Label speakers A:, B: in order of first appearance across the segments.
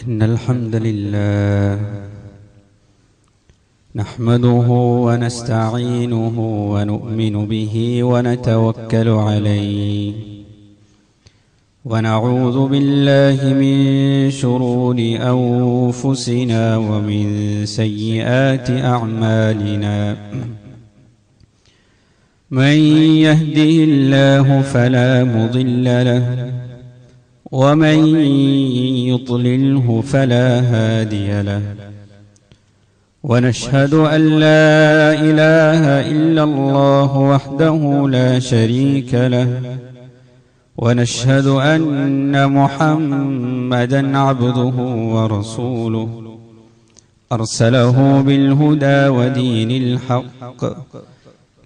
A: إن الحمد لله نحمده ونستعينه ونؤمن به ونتوكل عليه ونعوذ بالله من شرور أنفسنا ومن سيئات أعمالنا من يهده الله فلا مضل له ومن يضلله فلا هادي له ونشهد أن لا إله إلا الله وحده لا شريك له ونشهد أن محمدا عبده ورسوله أرسله بالهدى ودين الحق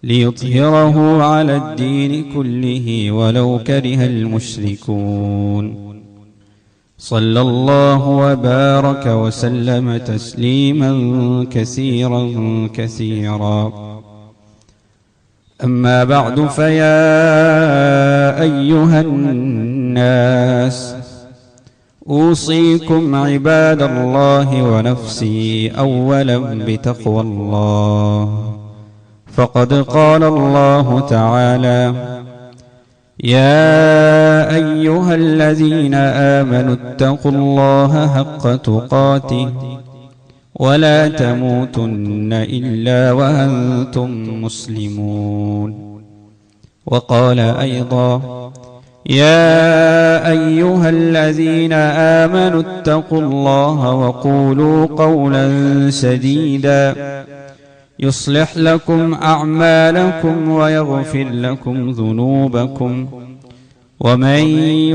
A: ليظهره على الدين كله ولو كره المشركون صلى الله وبارك وسلم تسليما كثيرا كثيرا أما بعد فيا أيها الناس أوصيكم عباد الله ونفسي أولا بتقوى الله فقد قال الله تعالى يا أيها الذين آمنوا اتقوا الله حق تقاته ولا تموتن إلا وأنتم مسلمون وقال أيضا يا أيها الذين آمنوا اتقوا الله وقولوا قولا سديدا يصلح لكم أعمالكم ويغفر لكم ذنوبكم ومن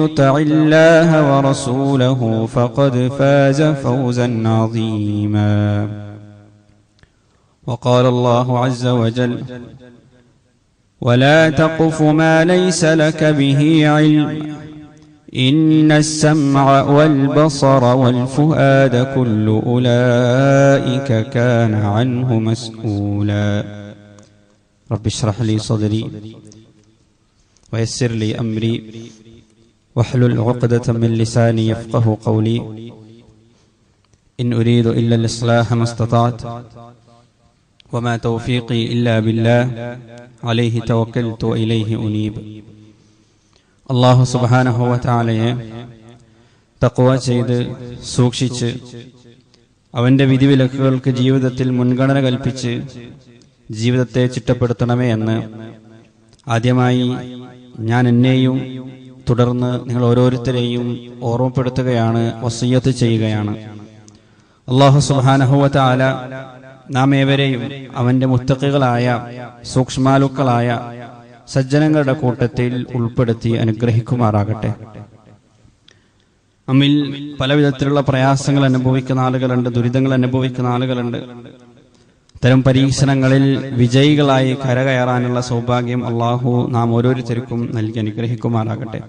A: يطع الله ورسوله فقد فاز فوزا عظيما وقال الله عز وجل ولا تقف ما ليس لك به علم إن السمع والبصر والفؤاد كل أولئك كان عنه مسؤولا رب اشرح لي صدري ويسر لي أمري واحلل عقدة من لساني يفقه قولي إن أريد إلا الإصلاح ما استطعت وما توفيقي إلا بالله عليه توكلت وإليه أنيب അള്ളാഹു സുബ്ഹാനഹു വ തആലയെ തഖ്വ ചെയ്ത് സൂക്ഷിച്ച് അവന്റെ വിധിവിലക്കുകൾക്ക് ജീവിതത്തിൽ മുൻഗണന കൽപ്പിച്ച് ജീവിതത്തെ ചിട്ടപ്പെടുത്തണമേ എന്ന് ആദ്യമായി ഞാൻ എന്നെയും തുടർന്ന് നിങ്ങൾ ഓരോരുത്തരെയും ഓർമ്മപ്പെടുത്തുകയാണ്, വസിയ്യത്ത് ചെയ്യുകയാണ്. അള്ളാഹു സുബ്ഹാനഹു വ തആല നാം ഏവരെയും അവന്റെ മുത്തഖികളായ സൂക്ഷ്മാലുക്കളായ സജ്ജനങ്ങളുടെ കൂട്ടത്തിൽ ഉൾപ്പെടുത്തി അനുഗ്രഹിക്കുമാറാകട്ടെ. നമ്മിൽ പല വിധത്തിലുള്ള പ്രയാസങ്ങൾ അനുഭവിക്കുന്ന ആളുകളുണ്ട്, ദുരിതങ്ങൾ അനുഭവിക്കുന്ന ആളുകളുണ്ട്. ഇത്തരം പരീക്ഷണങ്ങളിൽ വിജയികളായി കരകയറാനുള്ള സൗഭാഗ്യം അള്ളാഹു നാം ഓരോരുത്തർക്കും നൽകി അനുഗ്രഹിക്കുമാറാകട്ടെ.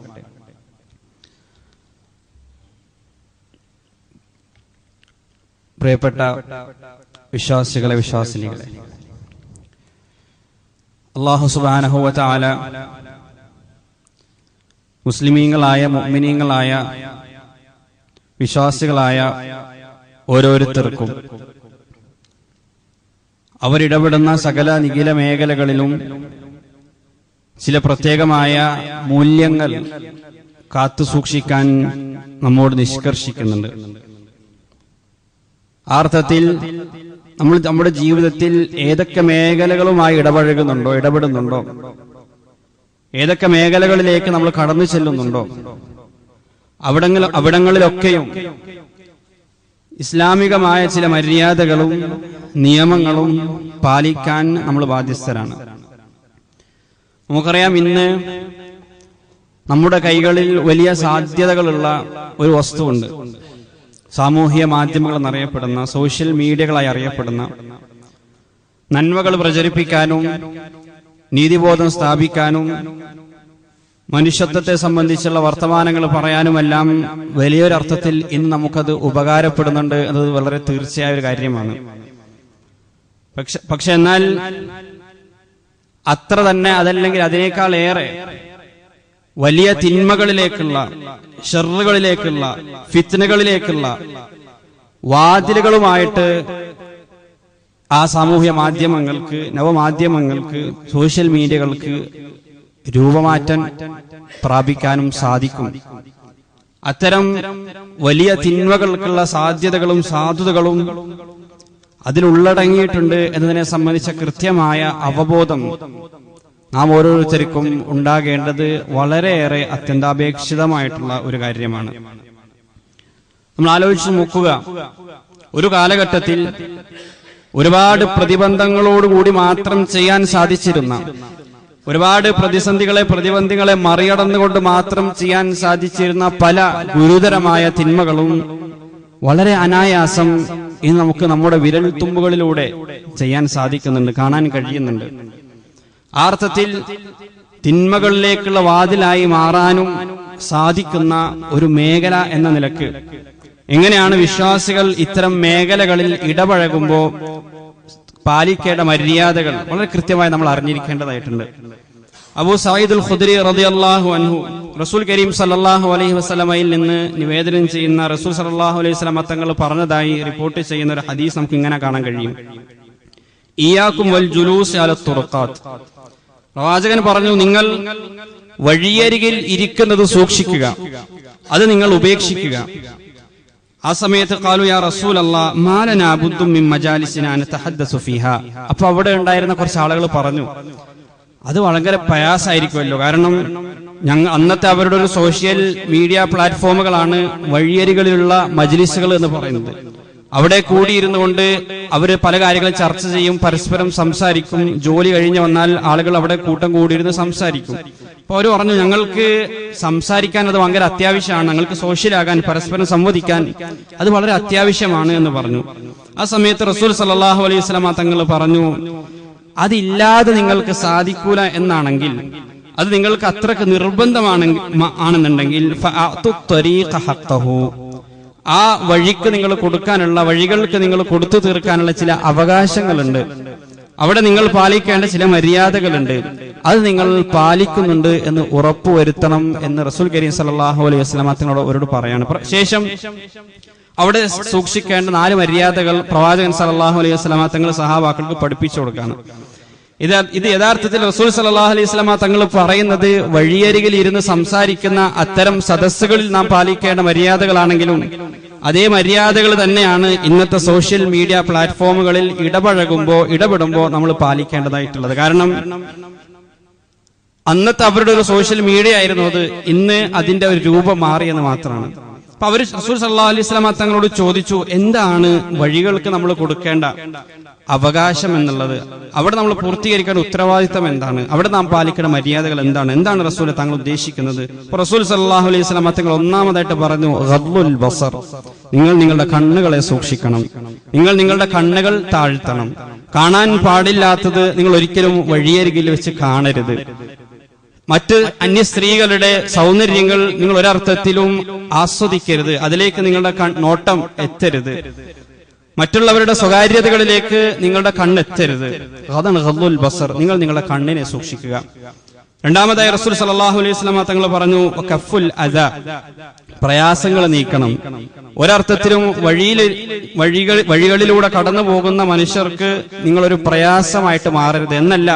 A: പ്രിയപ്പെട്ട വിശ്വാസികളെ, വിശ്വാസിനികളെ, അല്ലാഹു സുബ്ഹാനഹു വ തആല മുസ്ലിമീങ്ങളായ മുഅ്മിനീങ്ങളായ വിശ്വാസികളായ ഓരോരുത്തർക്കും അവരിടപെടുന്ന സകല നിഖില മേഖലകളിലും ചില പ്രത്യേകമായ മൂല്യങ്ങൾ കാത്തു സൂക്ഷിക്കാൻ നമ്മോട് നിഷ്കർഷിക്കുന്നുണ്ട്. ആ അർത്ഥത്തിൽ നമ്മൾ നമ്മുടെ ജീവിതത്തിൽ ഏതൊക്കെ മേഖലകളുമായി ഇടപെടുന്നുണ്ടോ, ഏതൊക്കെ മേഖലകളിലേക്ക് നമ്മൾ കടന്നു ചെല്ലുന്നുണ്ടോ, അവിടങ്ങളിലൊക്കെയും ഇസ്ലാമികമായ ചില മര്യാദകളും നിയമങ്ങളും പാലിക്കാൻ നമ്മൾ ബാധ്യസ്ഥരാണ്. നമുക്കറിയാം, ഇന്ന് നമ്മുടെ കൈകളിൽ വലിയ സാധ്യതകളുള്ള ഒരു വസ്തുവുണ്ട്. സാമൂഹ്യ മാധ്യമങ്ങൾ എന്നറിയപ്പെടുന്ന, സോഷ്യൽ മീഡിയകളായി അറിയപ്പെടുന്ന, നന്മകൾ പ്രചരിപ്പിക്കാനും നീതിബോധം സ്ഥാപിക്കാനും മനുഷ്യത്വത്തെ സംബന്ധിച്ചുള്ള വർത്തമാനങ്ങൾ പറയാനുമെല്ലാം വലിയൊരർത്ഥത്തിൽ ഇന്ന് നമുക്കത് ഉപകാരപ്പെടുന്നുണ്ട് എന്നത് വളരെ തീർച്ചയായ ഒരു കാര്യമാണ്. പക്ഷെ എന്നാൽ അത്ര തന്നെ, അതല്ലെങ്കിൽ അതിനേക്കാൾ ഏറെ വലിയ തിന്മകളിലേക്കുള്ള, ഷർറുകളിലേക്കുള്ള, ഫിത്നകളിലേക്കുള്ള വാതിലുകളുമായിട്ട് ആ സാമൂഹ്യ മാധ്യമങ്ങൾക്ക്, നവമാധ്യമങ്ങൾക്ക്, സോഷ്യൽ മീഡിയകൾക്ക് രൂപമാറ്റം പ്രാപിക്കാനും സാധിക്കും. അത്തരം വലിയ തിന്മകൾക്കുള്ള സാധ്യതകളും സാധുതകളും അതിലുള്ളടങ്ങിയിട്ടുണ്ട് എന്നതിനെ സംബന്ധിച്ച കൃത്യമായ അവബോധം നാം ഓരോരുത്തർക്കും ഉണ്ടാകേണ്ടത് വളരെയേറെ അത്യന്താപേക്ഷിതമായിട്ടുള്ള ഒരു കാര്യമാണ്. നമ്മൾ ആലോചിച്ച് നോക്കുക, ഒരു കാലഘട്ടത്തിൽ ഒരുപാട് പ്രതിബന്ധങ്ങളോടുകൂടി മാത്രം ചെയ്യാൻ സാധിച്ചിരുന്ന, ഒരുപാട് പ്രതിബന്ധികളെ മറികടന്നുകൊണ്ട് മാത്രം ചെയ്യാൻ സാധിച്ചിരുന്ന പല ഗുരുതരമായ തിന്മകളും വളരെ അനായാസം ഇന്ന് നമുക്ക് നമ്മുടെ വിരൽത്തുമ്പുകളിലൂടെ ചെയ്യാൻ സാധിക്കുന്നുണ്ട്, കാണാൻ കഴിയുന്നുണ്ട്. ആ അർത്ഥത്തിൽ തിന്മകളിലേക്കുള്ള വാതിലായി മാറാനും സാധിക്കുന്ന ഒരു മേഖല എന്ന നിലക്ക് എങ്ങനെയാണ് വിശ്വാസികൾ ഇത്തരം മേഖലകളിൽ ഇടപഴകുമ്പോൾ പാലിക്കേണ്ട മര്യാദകൾ വളരെ കൃത്യമായി നമ്മൾ അറിഞ്ഞിരിക്കേണ്ടതായിട്ടുണ്ട്. അബൂ സഈദ് അൽ ഖുദ്രി റളിയല്ലാഹു അൻഹു റസൂൽ കരീം സല്ലല്ലാഹു അലൈഹി വസല്ലമയിൽ നിന്ന് നിവേദനം ചെയ്യുന്ന റസൂൽ സല്ലല്ലാഹു അലൈഹി വസല്ലമ തങ്ങൾ പറഞ്ഞതായി റിപ്പോർട്ട് ചെയ്യുന്ന ഒരു ഹദീസ് നമുക്ക് ഇങ്ങനെ കാണാൻ കഴിയും. ഇയ്യാകും വൽ ജുലൂസ് അല തുറഖാത്ത്. പ്രവാചകൻ പറഞ്ഞു, നിങ്ങൾ വഴിയരികിൽ ഇരിക്കുന്നത് സൂക്ഷിക്കുക, അത് നിങ്ങൾ ഉപേക്ഷിക്കുക. ആ സമയത്ത് ഖാലു യാ റസൂലല്ലാഹ് മാ ലനാ ബുദ്ദും മിൻ മജാലിസിനാ നതഹദ്ദസു ഫീഹാ. അപ്പോൾ അവിടെ ഉണ്ടായിരുന്ന കുറച്ച് ആളുകൾ പറഞ്ഞു, അത് വളരെ പ്രയാസമായിരിക്കുമല്ലോ, കാരണം അന്നത്തെ അവരുടെ ഒരു സോഷ്യൽ മീഡിയ പ്ലാറ്റ്ഫോമുകളാണ് വഴിയരികളിലുള്ള മജ്ലിസുകൾ എന്ന് പറയുന്നത്. അവിടെ കൂടിയിരുന്നു കൊണ്ട് അവര് പല കാര്യങ്ങളും ചർച്ച ചെയ്യും, പരസ്പരം സംസാരിക്കും. ജോലി കഴിഞ്ഞ് വന്നാൽ ആളുകൾ അവിടെ കൂട്ടം കൂടിയിരുന്ന് സംസാരിക്കും. അപ്പൊ അവര് പറഞ്ഞു, ഞങ്ങൾക്ക് സംസാരിക്കാൻ അത് ഭയങ്കര അത്യാവശ്യമാണ്, ഞങ്ങൾക്ക് സോഷ്യലാകാൻ, പരസ്പരം സംവദിക്കാൻ അത് വളരെ അത്യാവശ്യമാണ് എന്ന് പറഞ്ഞു. ആ സമയത്ത് റസൂൽ സല്ലല്ലാഹു അലൈഹി വസല്ലമ തങ്ങൾ പറഞ്ഞു, അതില്ലാതെ നിങ്ങൾക്ക് സാധിക്കൂല എന്നാണെങ്കിൽ, അത് നിങ്ങൾക്ക് അത്രക്ക് നിർബന്ധമാണെന്നുണ്ടെങ്കിൽ ആ വഴിക്ക് നിങ്ങൾ കൊടുക്കാനുള്ള, വഴികൾക്ക് നിങ്ങൾ കൊടുത്തു തീർക്കാനുള്ള ചില അവകാശങ്ങളുണ്ട്, അവിടെ നിങ്ങൾ പാലിക്കേണ്ട ചില മര്യാദകളുണ്ട്, അത് നിങ്ങൾ പാലിക്കുന്നുണ്ട് എന്ന് ഉറപ്പുവരുത്തണം എന്ന് റസൂൽ കരീം സല്ലല്ലാഹു അലൈഹി വസല്ലമ തങ്ങളോട് അവരോട് പറയാണ്. ശേഷം അവിടെ സൂക്ഷിക്കേണ്ട 4 മര്യാദകൾ പ്രവാചകൻ സല്ലല്ലാഹു അലൈഹി വസല്ലമ തങ്ങൾ സഹാബാക്കൾക്ക് പഠിപ്പിച്ചു കൊടുക്കാണ്. ഇത് യഥാർത്ഥത്തിൽ റസൂൽ സല്ലല്ലാഹു അലൈഹി വസല്ലമ തങ്ങൾ പറയുന്നത് വഴിയരികിൽ ഇരുന്ന് സംസാരിക്കുന്ന അത്തരം സദസ്സുകളിൽ നാം പാലിക്കേണ്ട മര്യാദകളാണെങ്കിലും അതേ മര്യാദകൾ തന്നെയാണ് ഇന്നത്തെ സോഷ്യൽ മീഡിയ പ്ലാറ്റ്ഫോമുകളിൽ ഇടപെടുമ്പോൾ നമ്മൾ പാലിക്കേണ്ടതായിട്ടുള്ളത്. കാരണം അന്നത്തെ അവരുടെ ഒരു സോഷ്യൽ മീഡിയ ആയിരുന്നു അത്, ഇന്ന് അതിന്റെ ഒരു രൂപം മാറിയെന്ന് മാത്രമാണ്. അപ്പൊ അവർ റസൂൽ സല്ലല്ലാഹു അലൈഹി വസല്ലമ തങ്ങളോട് ചോദിച്ചു, എന്താണ് വഴികൾക്ക് നമ്മൾ കൊടുക്കേണ്ട അവകാശം എന്നുള്ളത്, അവിടെ നമ്മൾ പൂർത്തീകരിക്കേണ്ട ഉത്തരവാദിത്തം എന്താണ്, അവിടെ നാം പാലിക്കേണ്ട മര്യാദകൾ എന്താണ് റസൂൽ താങ്കൾ ഉദ്ദേശിക്കുന്നത്? റസൂൽ സല്ലല്ലാഹു അലൈഹി വസല്ലമ തങ്ങൾ ഒന്നാമതായിട്ട് പറഞ്ഞു, ഗദ്ദുൽ ബസർ, നിങ്ങൾ നിങ്ങളുടെ കണ്ണുകളെ സൂക്ഷിക്കണം, നിങ്ങൾ നിങ്ങളുടെ കണ്ണുകൾ താഴ്ത്തണം, കാണാൻ പാടില്ലാത്തത് നിങ്ങൾ ഒരിക്കലും വഴിയരികിൽ വെച്ച് കാണരുത്, മറ്റ് അന്യ സ്ത്രീകളുടെ സൗന്ദര്യങ്ങൾ നിങ്ങൾ ഒരർത്ഥത്തിലും ആസ്വദിക്കരുത്, അതിലേക്ക് നിങ്ങളുടെ നോട്ടം എത്തരുത്, മറ്റുള്ളവരുടെ സ്വകാര്യതകളിലേക്ക് നിങ്ങളുടെ കണ്ണെത്തരുത്. അതാണ് ഗദ്ദുൽ ബസർ, നിങ്ങൾ നിങ്ങളുടെ കണ്ണിനെ സൂക്ഷിക്കുക. രണ്ടാമതായി റസൂൽ സല്ലല്ലാഹു അലൈഹി വസല്ലമ തങ്ങൾ പറഞ്ഞു, കഫുൽ അദാ, പ്രയാസങ്ങൾ നീക്കണം. ഒരർത്ഥത്തിലും വഴികളിലൂടെ കടന്നു പോകുന്ന മനുഷ്യർക്ക് നിങ്ങളൊരു പ്രയാസമായിട്ട് മാറരുത് എന്നല്ല,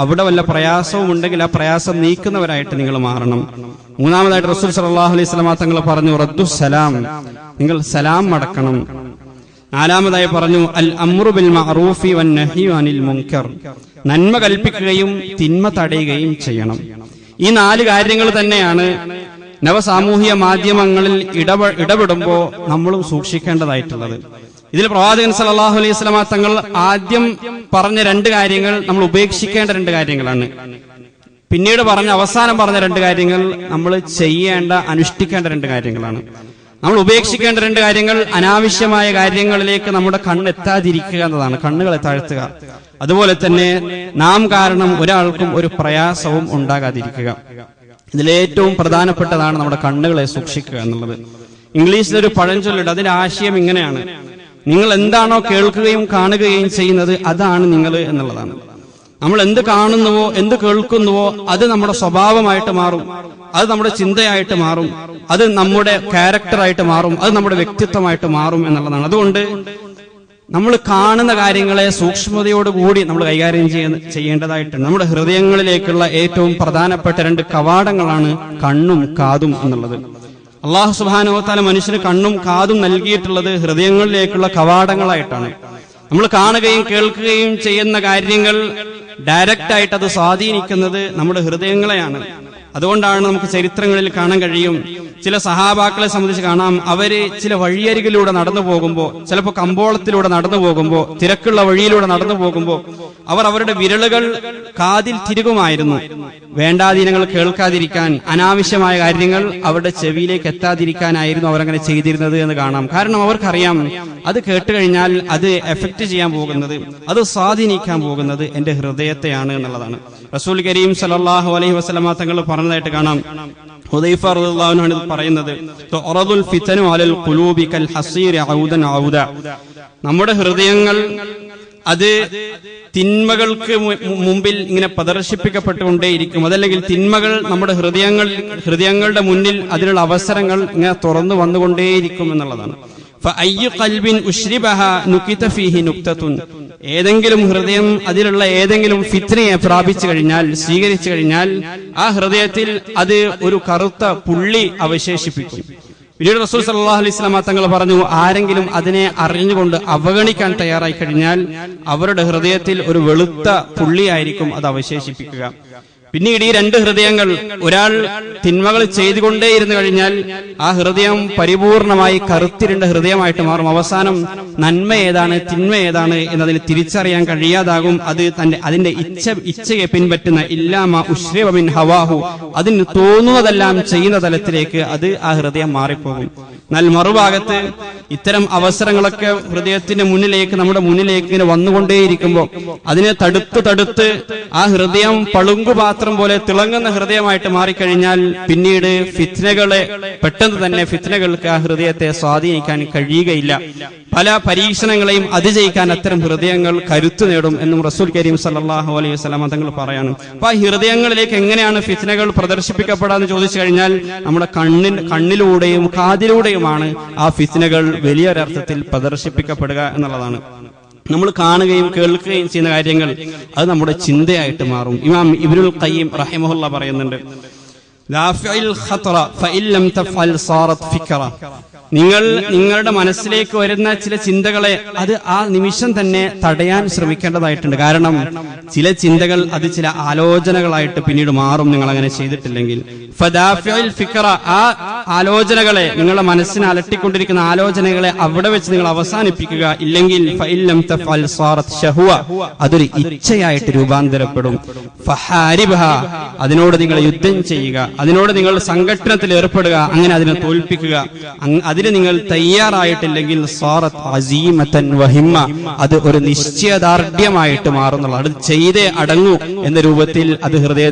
A: അവിടെ വല്ല പ്രയാസവും ഉണ്ടെങ്കിൽ ആ പ്രയാസം നീക്കുന്നവരായിട്ട് നിങ്ങൾ മാറണം. മൂന്നാമതായിട്ട് റസൂൽ സല്ലല്ലാഹു അലൈഹി വസല്ലമ തങ്ങൾ പറഞ്ഞു, റദ്ദുസ് സലാം, നിങ്ങൾ സലാം മടക്കണം. നാലാമതായി പറഞ്ഞു, അൽ അംറു ബിൽ മഅറൂഫി വൻ നഹ്യു അനിൽ മുൻകർ, നന്മ കൽപ്പിക്കുകയും തിന്മ തടയുകയും ചെയ്യണം. ഈ 4 കാര്യങ്ങൾ തന്നെയാണ് നവസാമൂഹിക മാധ്യമങ്ങളിൽ ഇടപെടുമ്പോൾ നമ്മളും സൂക്ഷിക്കേണ്ടതായിട്ടുള്ളത്. ഇതിൽ പ്രവാചകൻ സല്ലല്ലാഹു അലൈഹി വസല്ലമ തങ്ങൾ ആദ്യം പറഞ്ഞ 2 കാര്യങ്ങൾ നമ്മൾ ഉപേക്ഷിക്കേണ്ട 2 കാര്യങ്ങളാണ്. പിന്നീട് അവസാനം പറഞ്ഞ 2 കാര്യങ്ങൾ നമ്മൾ അനുഷ്ഠിക്കേണ്ട 2 കാര്യങ്ങളാണ്. നമ്മൾ ഉപേക്ഷിക്കേണ്ട 2 കാര്യങ്ങൾ, അനാവശ്യമായ കാര്യങ്ങളിലേക്ക് നമ്മുടെ കണ്ണെത്താതിരിക്കുക എന്നതാണ്, കണ്ണുകളെ താഴ്ത്തുക. അതുപോലെ തന്നെ നാം കാരണം ഒരാൾക്കും ഒരു പ്രയാസവും ഉണ്ടാകാതിരിക്കുക. ഇതിലേറ്റവും പ്രധാനപ്പെട്ടതാണ് നമ്മുടെ കണ്ണുകളെ സൂക്ഷിക്കുക എന്നുള്ളത്. ഇംഗ്ലീഷിലൊരു പഴഞ്ചൊല്ലുണ്ട്, അതിന്റെ ആശയം ഇങ്ങനെയാണ്: നിങ്ങൾ എന്താണോ കേൾക്കുകയും കാണുകയും ചെയ്യുന്നത് അതാണ് നിങ്ങൾ എന്നുള്ളതാണ്. നമ്മൾ എന്ത് കാണുന്നുവോ എന്ത് കേൾക്കുന്നുവോ അത് നമ്മുടെ സ്വഭാവമായിട്ട് മാറും. അത് നമ്മുടെ ചിന്തയായിട്ട് മാറും, അത് നമ്മുടെ ക്യാരക്ടറായിട്ട് മാറും, അത് നമ്മുടെ വ്യക്തിത്വമായിട്ട് മാറും എന്നുള്ളതാണ്. അതുകൊണ്ട് നമ്മൾ കാണുന്ന കാര്യങ്ങളെ സൂക്ഷ്മതയോടുകൂടി നമ്മൾ കൈകാര്യം ചെയ്യേണ്ടതായിട്ടുണ്ട്. നമ്മുടെ ഹൃദയങ്ങളിലേക്കുള്ള ഏറ്റവും പ്രധാനപ്പെട്ട 2 കവാടങ്ങളാണ് കണ്ണും കാതും എന്നുള്ളത്. അല്ലാഹു സുബ്ഹാനഹു വ തആല മനുഷ്യന് കണ്ണും കാതും നൽകിയിട്ടുള്ളത് ഹൃദയങ്ങളിലേക്കുള്ള കവാടങ്ങളായിട്ടാണ്. നമ്മൾ കാണുകയും കേൾക്കുകയും ചെയ്യുന്ന കാര്യങ്ങൾ ഡയറക്റ്റ് ആയിട്ട് അത് സ്വാധീനിക്കുന്നത് നമ്മുടെ ഹൃദയങ്ങളെയാണ്. അതുകൊണ്ടാണ് നമുക്ക് ചരിത്രങ്ങളിൽ കാണാൻ കഴിയും, ചില സഹാബാക്കളെ സംബന്ധിച്ച് കാണാം, അവര് ചില വഴിയരികിലൂടെ നടന്നു പോകുമ്പോൾ, ചിലപ്പോൾ കമ്പോളത്തിലൂടെ നടന്നു പോകുമ്പോൾ, തിരക്കുള്ള വഴിയിലൂടെ നടന്നു പോകുമ്പോൾ അവർ അവരുടെ വിരലുകൾ കാതിൽ തിരുകുമായിരുന്നു. വേണ്ടാധീനങ്ങൾ കേൾക്കാതിരിക്കാൻ, അനാവശ്യമായ കാര്യങ്ങൾ അവരുടെ ചെവിയിലേക്ക് എത്താതിരിക്കാനായിരുന്നു അവരങ്ങനെ ചെയ്തിരുന്നത് എന്ന് കാണാം. കാരണം അവർക്കറിയാം, അത് കേട്ടുകഴിഞ്ഞാൽ അത് എഫക്ട് ചെയ്യാൻ പോകുന്നത്, അത് സ്വാധീനിക്കാൻ പോകുന്നത് എന്റെ ഹൃദയത്തെയാണ് എന്നുള്ളതാണ്. റസൂൽ കരീം സല്ലല്ലാഹു അലൈഹി വസല്ലമ തങ്ങൾ പറഞ്ഞതായിട്ട് കാണാം. ഹുദൈഫ റളിയല്ലാഹു അൻഹു ആണ് പറയുന്നത്, തുറദുൽ ഫിതനു അലൽ ഖുലൂബി കൽ ഹസീരി ഔദൻ ഔദ. നമ്മുടെ ഹൃദയങ്ങൾ അത് തിന്മകൾക്ക് മുമ്പിൽ ഇങ്ങനെ പ്രദർശിപ്പിക്കപ്പെട്ടുകൊണ്ടേയിരിക്കും. അതല്ലെങ്കിൽ തിന്മകൾ നമ്മുടെ ഹൃദയങ്ങളുടെ മുന്നിൽ അതിനുള്ള അവസരങ്ങൾ ഇങ്ങനെ തുറന്നു വന്നുകൊണ്ടേയിരിക്കും എന്നുള്ളതാണ്. ഏതെങ്കിലും ഹൃദയം അതിലുള്ള ഏതെങ്കിലും ഫിത്നയെ പ്രാപിച്ചു കഴിഞ്ഞാൽ, സ്വീകരിച്ചു കഴിഞ്ഞാൽ, ആ ഹൃദയത്തിൽ അത് ഒരു കറുത്ത പുള്ളി അവശേഷിപ്പിക്കും. പിന്നീട് റസൂൽ സല്ലല്ലാഹു അലൈഹി വസല്ലം തങ്ങൾ പറഞ്ഞു, ആരെങ്കിലും അതിനെ അറിഞ്ഞുകൊണ്ട് അവഗണിക്കാൻ തയ്യാറായി കഴിഞ്ഞാൽ അവരുടെ ഹൃദയത്തിൽ ഒരു വെളുത്ത പുള്ളിയായിരിക്കും അത് അവശേഷിപ്പിക്കുക. പിന്നീട് ഈ 2 ഹൃദയങ്ങൾ, ഒരാൾ തിന്മകൾ ചെയ്തുകൊണ്ടേയിരുന്നു കഴിഞ്ഞാൽ ആ ഹൃദയം പരിപൂർണമായി കറുത്തിരുണ്ട ഹൃദയമായിട്ട് മാറും. അവസാനം നന്മ ഏതാണ് തിന്മ ഏതാണ് എന്നതിന് തിരിച്ചറിയാൻ കഴിയാതാകും. അത് അതിന്റെ ഇച്ഛയെ പിൻപറ്റുന്ന ഇല്ലാമ ഉശ്രിബ മിൻ ഹവാഹു, അതിന് തോന്നുന്നതെല്ലാം ചെയ്യുന്ന തലത്തിലേക്ക് അത് ആ ഹൃദയം മാറിപ്പോകും. എന്നാൽ മറുഭാഗത്ത് ഇത്തരം അവസരങ്ങളൊക്കെ ഹൃദയത്തിന്റെ മുന്നിലേക്ക്, നമ്മുടെ മുന്നിലേക്ക് ഇങ്ങനെ വന്നുകൊണ്ടേയിരിക്കുമ്പോൾ അതിനെ തടുത്ത് ആ ഹൃദയം പളുങ്കുപാത്രം പോലെ തിളങ്ങുന്ന ഹൃദയമായിട്ട് മാറിക്കഴിഞ്ഞാൽ പിന്നീട് പെട്ടെന്ന് തന്നെ ഫിത്നകൾക്ക് ആ ഹൃദയത്തെ സ്വാധീനിക്കാൻ കഴിയുകയില്ല. പല പരീക്ഷണങ്ങളെയും അതിജയിക്കാൻ അത്തരം ഹൃദയങ്ങൾ കരുത്തു നേടും എന്നും റസൂൽ കരീം സല്ലല്ലാഹു അലൈഹി വസല്ലം തങ്ങൾ പറയാണ്. അപ്പൊ ആ ഹൃദയങ്ങളിലേക്ക് എങ്ങനെയാണ് ഫിത്നകൾ പ്രദർശിപ്പിക്കപ്പെടാന്ന് ചോദിച്ചു കഴിഞ്ഞാൽ നമ്മുടെ കണ്ണിലൂടെയും കാതിലൂടെയുമാണ് ആ ഫിത്നകൾ വലിയൊരർത്ഥത്തിൽ പ്രദർശിപ്പിക്കപ്പെടുക എന്നുള്ളതാണ്. നമ്മൾ കാണുകയും കേൾക്കുകയും ചെയ്യുന്ന കാര്യങ്ങൾ അത് നമ്മുടെ ചിന്തയായിട്ട് മാറും. ഇമാം ഇബ്നുൽ ഖയ്യിം റഹിമഹുല്ലാഹ് പറയുന്നുണ്ട്, ദാഫിഉൽ ഖത്റ ഫഇല്ലം തഫഅൽ സാറത് ഫിക്റ. നിങ്ങളുടെ മനസ്സിലേക്ക് വരുന്ന ചില ചിന്തകളെ അത് ആ നിമിഷം തന്നെ തടയാൻ ശ്രമിക്കേണ്ടതായിട്ടുണ്ട്. കാരണം ചില ചിന്തകൾ അത് ചില ആലോചനകളായിട്ട് പിന്നീട് മാറും നിങ്ങൾ അങ്ങനെ ചെയ്തിട്ടില്ലെങ്കിൽ. ഫദാഫിഉൽ ഫിക്റ, ആ ആലോചനകളെ, നിങ്ങളുടെ മനസ്സിനെ അലട്ടിക്കൊണ്ടിരിക്കുന്ന ആലോചനകളെ അവിടെ വെച്ച് നിങ്ങൾ അവസാനിപ്പിക്കുക. ഇല്ലെങ്കിൽ ഫഇല്ലം തഫഅൽ സാറത് ശഹ്വ, അതൊരു ഇച്ഛയായിട്ട് രൂപാന്തരപ്പെടും. ഫഹാരിബഹ, അതിനോട് നിങ്ങൾ യുദ്ധം ചെയ്യുക, അതിനോട് നിങ്ങൾ സംഘട്ടനത്തിൽ ഏർപ്പെടുക, അങ്ങനെ അതിനെ തോൽപ്പിക്കുക. അതിന് നിങ്ങൾ തയ്യാറായിട്ടില്ലെങ്കിൽ സാറത്ത് അസീമതൻ വഹിമ്മ, അത് ഒരു നിശ്ചയദാർഢ്യമായിട്ട് മാറുന്നുള്ള, അത് ചെയ്തേ അടങ്ങൂ എന്ന രൂപത്തിൽ അത്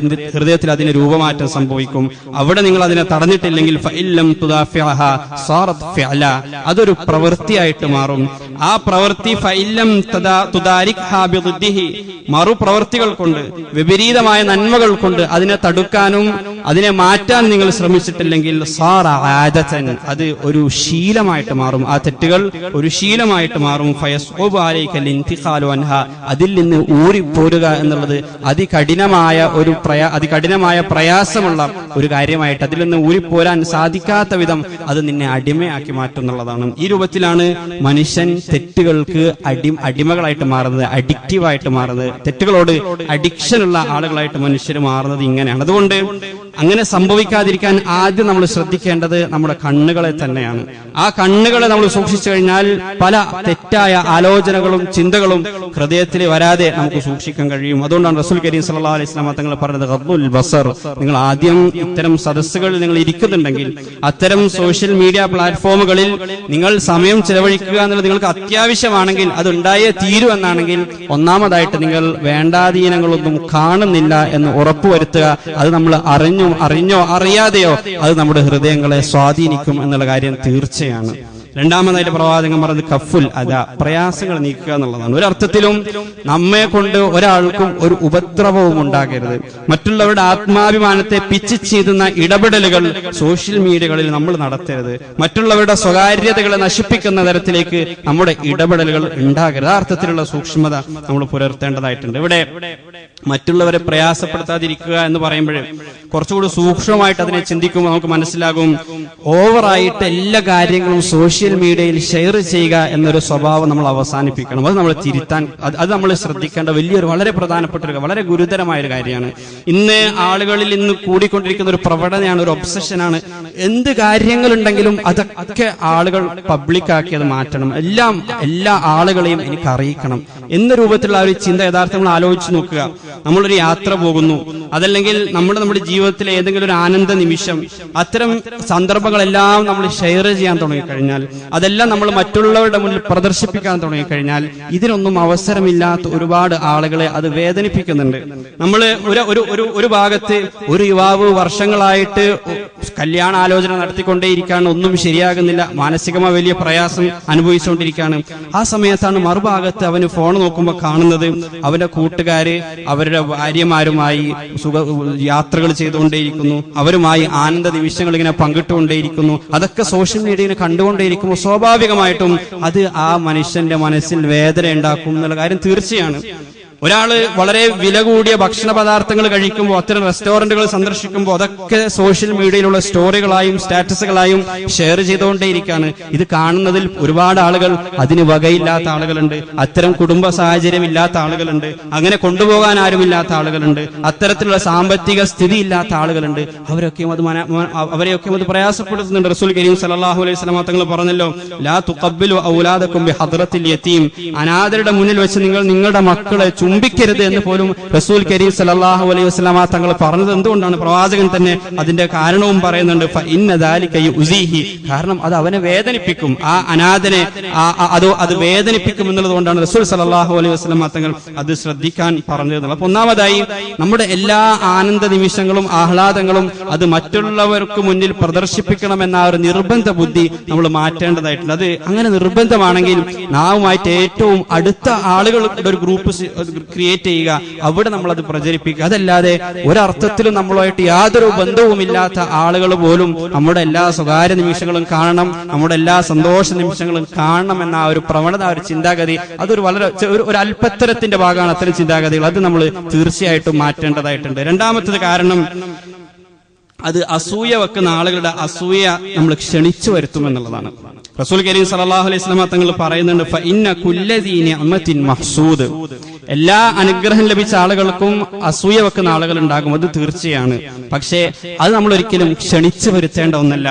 A: ഹൃദയത്തിൽ അതിന് രൂപമാറ്റം സംഭവിക്കും. അവിടെ നിങ്ങൾ അതിനെ തടഞ്ഞിട്ടില്ലെങ്കിൽ ഫഇല്ലം തുദാഫിഅഹ സാറത്ത് ഫിഅല, അതൊരു പ്രവൃത്തിയായിട്ട് മാറും. ആ പ്രവൃത്തി ഫഇല്ലം തുദാരിക്ഹാ ബിദിദ്ദിഹി, മറുപ്രവൃത്തികൾ കൊണ്ട്, വിപരീതമായ നന്മകൾ കൊണ്ട് അതിനെ തടുക്കാനും അതിനെ മാറ്റാൻ നിങ്ങൾ ശ്രമിച്ചിട്ടില്ലെങ്കിൽ സാറ ആദതൻ, അത് ഒരു ശീലമായിട്ട് മാറും. ആ തെറ്റുകൾ ഒരു ശീലമായിട്ട് മാറും. ഫയസ്ഉബു അലൈകൽ ഇൻതിഖാലു അൻഹാ, അതിൽ നിന്ന് ഊരിപ്പോരുക എന്നുള്ളത് അതികഠിനമായ പ്രയാസമുള്ള ഒരു കാര്യമായിട്ട്, അതിൽ നിന്ന് ഊരിപ്പോരാൻ സാധിക്കാത്ത വിധം അത് നിന്നെ അടിമയാക്കി മാറ്റുന്നുള്ളതാണ്. ഈ രൂപത്തിലാണ് മനുഷ്യൻ തെറ്റുകൾക്ക് അടിമകളായിട്ട് മാറുന്നത്, അഡിക്റ്റീവായിട്ട് മാറുന്നത്. തെറ്റുകളോട് അഡിക്ഷനുള്ള ആളുകളായിട്ട് മനുഷ്യർ മാറുന്നത് ഇങ്ങനെയാണ്. അതുകൊണ്ട് അങ്ങനെ സംഭവിക്കാതിരിക്കാൻ ആദ്യം നമ്മൾ ശ്രദ്ധിക്കേണ്ടത് നമ്മുടെ കണ്ണുകളെ തന്നെയാണ്. ആ കണ്ണുകളെ നമ്മൾ സൂക്ഷിച്ചു കഴിഞ്ഞാൽ പല തെറ്റായ ആലോചനകളും ചിന്തകളും ഹൃദയത്തിൽ വരാതെ നമുക്ക് സൂക്ഷിക്കാൻ കഴിയും. അതുകൊണ്ടാണ് റസൂൽ കരീം സല്ലല്ലാഹു അലൈഹി വസല്ലം തങ്ങൾ പറഞ്ഞത് ഖദ്ദുൽ ബസർ, നിങ്ങൾ ആദ്യം ഇത്തരം സദസ്സുകളിൽ നിങ്ങൾ ഇരിക്കുന്നുണ്ടെങ്കിൽ, അത്തരം സോഷ്യൽ മീഡിയ പ്ലാറ്റ്ഫോമുകളിൽ നിങ്ങൾ സമയം ചെലവഴിക്കുക എന്നുള്ളത് നിങ്ങൾക്ക് അത്യാവശ്യമാണെങ്കിൽ, അത് ഉണ്ടായേ തീരൂ എന്നാണെങ്കിൽ, ഒന്നാമതായിട്ട് നിങ്ങൾ വേണ്ടാധീനങ്ങളൊന്നും കാണുന്നില്ല എന്ന് ഉറപ്പുവരുത്തുക. അത് നമ്മൾ അറിഞ്ഞോ അറിയാതെയോ അത് നമ്മുടെ ഹൃദയങ്ങളെ സ്വാധീനിക്കും എന്നുള്ള കാര്യം തീർച്ചയാണ്. രണ്ടാമതായിട്ട് പ്രവാചകൻ പറഞ്ഞത് കഫുൽ അദാ, പ്രയാസങ്ങൾ നീക്കുക എന്നുള്ളതാണ്. ഒരർത്ഥത്തിലും നമ്മെ കൊണ്ട് ഒരാൾക്കും ഒരു ഉപദ്രവവും ഉണ്ടാകരുത്. മറ്റുള്ളവരുടെ ആത്മാഭിമാനത്തെ പിച്ച് ചെയ്തുന്ന ഇടപെടലുകൾ സോഷ്യൽ മീഡിയകളിൽ നമ്മൾ നടത്തരുത്. മറ്റുള്ളവരുടെ സ്വകാര്യതകളെ നശിപ്പിക്കുന്ന തരത്തിലേക്ക് നമ്മുടെ ഇടപെടലുകൾ ഉണ്ടാകരുത്. ആ അർത്ഥത്തിലുള്ള സൂക്ഷ്മത നമ്മൾ പുലർത്തേണ്ടതായിട്ടുണ്ട്. ഇവിടെ മറ്റുള്ളവരെ പ്രയാസപ്പെടുത്താതിരിക്കുക എന്ന് പറയുമ്പോൾ കുറച്ചുകൂടി സൂക്ഷ്മമായിട്ട് അതിനെ ചിന്തിക്കുമ്പോൾ നമുക്ക് മനസ്സിലാകും, ഓവറായിട്ട് എല്ലാ കാര്യങ്ങളും സോഷ്യൽ മീഡിയയിൽ ഷെയർ ചെയ്യുക എന്നൊരു സ്വഭാവം നമ്മൾ അവസാനിപ്പിക്കണം. അത് നമ്മൾ തിരുത്താൻ, അത് നമ്മൾ ശ്രദ്ധിക്കേണ്ട വലിയൊരു വളരെ പ്രധാനപ്പെട്ട ഒരു വളരെ ഗുരുതരമായ ഒരു കാര്യമാണ്. ഇന്ന് ആളുകളിൽ ഇന്ന് കൂടിക്കൊണ്ടിരിക്കുന്ന ഒരു പ്രവണതയാണ്, ഒരു ഒബ്സഷനാണ്. എന്ത് കാര്യങ്ങളുണ്ടെങ്കിലും അതൊക്കെ ആളുകൾ പബ്ലിക്കാക്കി അത് മാറ്റണം, എല്ലാ ആളുകളെയും എനിക്ക് അറിയിക്കണം എന്ന രൂപത്തിലുള്ള ഒരു ചിന്ത യഥാർത്ഥം നമ്മൾ ആലോചിച്ച് നോക്കുക. നമ്മളൊരു യാത്ര പോകുന്നു, അതല്ലെങ്കിൽ നമ്മുടെ ജീവിതത്തിലെ ഏതെങ്കിലും ഒരു ആനന്ദ നിമിഷം, അത്തരം സന്ദർഭങ്ങളെല്ലാം നമ്മൾ ഷെയർ ചെയ്യാൻ തുടങ്ങിക്കഴിഞ്ഞാൽ, അതെല്ലാം നമ്മൾ മറ്റുള്ളവരുടെ മുന്നിൽ പ്രദർശിപ്പിക്കാൻ തുടങ്ങിക്കഴിഞ്ഞാൽ ഇതിനൊന്നും അവസരമില്ലാത്ത ഒരുപാട് ആളുകളെ അത് വേദനിപ്പിക്കുന്നുണ്ട്. നമ്മൾ ഒരു ഭാഗത്ത് ഒരു യുവാവ് വർഷങ്ങളായിട്ട് കല്യാണ ആലോചന നടത്തിക്കൊണ്ടേയിരിക്കുകയാണ്, ഒന്നും ശരിയാകുന്നില്ല, മാനസികമായ വലിയ പ്രയാസം അനുഭവിച്ചുകൊണ്ടിരിക്കുകയാണ്. ആ സമയത്താണ് മറുഭാഗത്ത് അവന് ഫോൺ നോക്കുമ്പോൾ കാണുന്നത് അവന്റെ കൂട്ടുകാര് അവരുടെ ഭാര്യമാരുമായി യാത്രകൾ ചെയ്തുകൊണ്ടേയിരിക്കുന്നു, അവരുമായി ആനന്ദ നിമിഷങ്ങൾ ഇങ്ങനെ പങ്കിട്ടുകൊണ്ടേയിരിക്കുന്നു. അതൊക്കെ സോഷ്യൽ മീഡിയയിൽ കണ്ടുകൊണ്ടേയിരിക്കുമ്പോൾ സ്വാഭാവികമായിട്ടും അത് ആ മനുഷ്യന്റെ മനസ്സിൽ വേദന ഉണ്ടാക്കും എന്നുള്ള കാര്യം തീർച്ചയാണ്. ഒരാള് വളരെ വില കൂടിയ ഭക്ഷണ പദാർത്ഥങ്ങൾ കഴിക്കുമ്പോൾ, അത്തരം റെസ്റ്റോറന്റുകൾ സന്ദർശിക്കുമ്പോൾ അതൊക്കെ സോഷ്യൽ മീഡിയയിലുള്ള സ്റ്റോറികളായും സ്റ്റാറ്റസുകളായും ഷെയർ ചെയ്തുകൊണ്ടേയിരിക്കുകയാണ്. ഇത് കാണുന്നതിൽ ഒരുപാട് ആളുകൾ, അതിന് വകയില്ലാത്ത ആളുകളുണ്ട്, അത്തരം കുടുംബ സാഹചര്യം ഇല്ലാത്ത ആളുകളുണ്ട്, അങ്ങനെ കൊണ്ടുപോകാൻ ആരുമില്ലാത്ത ആളുകളുണ്ട്, അത്തരത്തിലുള്ള സാമ്പത്തിക സ്ഥിതി ഇല്ലാത്ത ആളുകളുണ്ട്. അവരെയൊക്കെ അത് പ്രയാസപ്പെടുത്തുന്നുണ്ട്. റസൂൽ കരീം സല്ലല്ലാഹു അലൈഹി വസല്ലം തങ്ങൾ പറഞ്ഞല്ലോ, ലാ തുഖബ്ബിലു ഔലാദകും ബിഹദ്റത്തിൽ യതീം, അനാഥരുടെ മുന്നിൽ വെച്ച് നിങ്ങൾ നിങ്ങളുടെ മക്കളെ ചുംബിക്കരുത് എന്ന് പോലും റസൂൽ കരീം സല്ലല്ലാഹു അലൈഹി വസല്ലം തങ്ങൾ പറഞ്ഞത് എന്തുകൊണ്ടാണ്? പ്രവാചകൻ തന്നെ അതിന്റെ കാരണവും പറയുന്നുണ്ട്. ഫഇന്ന ദാലിക യുസിഹി, കാരണം അത് അവനെ വേദനിപ്പിക്കും, ആ അനാഥനെ അത് വേദനിപ്പിക്കും എന്നുള്ളത് കൊണ്ടാണ് റസൂൽ സല്ലല്ലാഹു അലൈഹി വസല്ലം തങ്ങൾ അത് ശ്രദ്ധിക്കാൻ പറഞ്ഞത്. അപ്പൊ ഒന്നാമതായി നമ്മുടെ എല്ലാ ആനന്ദ നിമിഷങ്ങളും ആഹ്ലാദങ്ങളും അത് മറ്റുള്ളവർക്ക് മുന്നിൽ പ്രദർശിപ്പിക്കണമെന്ന ഒരു നിർബന്ധ ബുദ്ധി നമ്മൾ മാറ്റേണ്ടതായിട്ടുണ്ട്. അത് അങ്ങനെ നിർബന്ധമാണെങ്കിൽ നാവുമായിട്ട് ഏറ്റവും അടുത്ത ആളുകളുടെ ഒരു ഗ്രൂപ്പ് ക്രിയേറ്റ് ചെയ്യുക, അവിടെ നമ്മളത് പ്രചരിപ്പിക്കുക. അതല്ലാതെ ഒരർത്ഥത്തിലും നമ്മളുമായിട്ട് യാതൊരു ബന്ധവുമില്ലാത്ത ആളുകൾ പോലും നമ്മുടെ എല്ലാ സ്വകാര്യ നിമിഷങ്ങളും കാണണം, നമ്മുടെ എല്ലാ സന്തോഷ നിമിഷങ്ങളും കാണണം എന്ന ആ ഒരു പ്രവണത, ആ ഒരു ചിന്താഗതി, അതൊരു വളരെ ഒരു അല്പത്തരത്തിന്റെ ഭാഗമാണ് അത്തരം ചിന്താഗതികൾ. അത് നമ്മൾ തീർച്ചയായിട്ടും മാറ്റേണ്ടതായിട്ടുണ്ട്. രണ്ടാമത്തത് കാരണം അത് അസൂയ വെക്കുന്ന ആളുകളുടെ അസൂയ നമ്മൾ ക്ഷണിച്ചു വരുത്തുമെന്നുള്ളതാണ്. റസൂൽ കരീം സല്ലല്ലാഹു അലൈഹി വസല്ലം തങ്ങൾ പറയുന്നുണ്ട്, ഫഇന്ന കുല്ലദീ നിഅമത്തിൻ മഹ്സൂദ്, എല്ലാ അനുഗ്രഹം ലഭിച്ച ആളുകൾക്കും അസൂയ വെക്കുന്ന ആളുകൾ ഉണ്ടാകും, അത് തീർച്ചയാണ്. പക്ഷേ അത് നമ്മൾ ഒരിക്കലും ക്ഷണിച്ചു വരുത്തേണ്ട ഒന്നല്ല.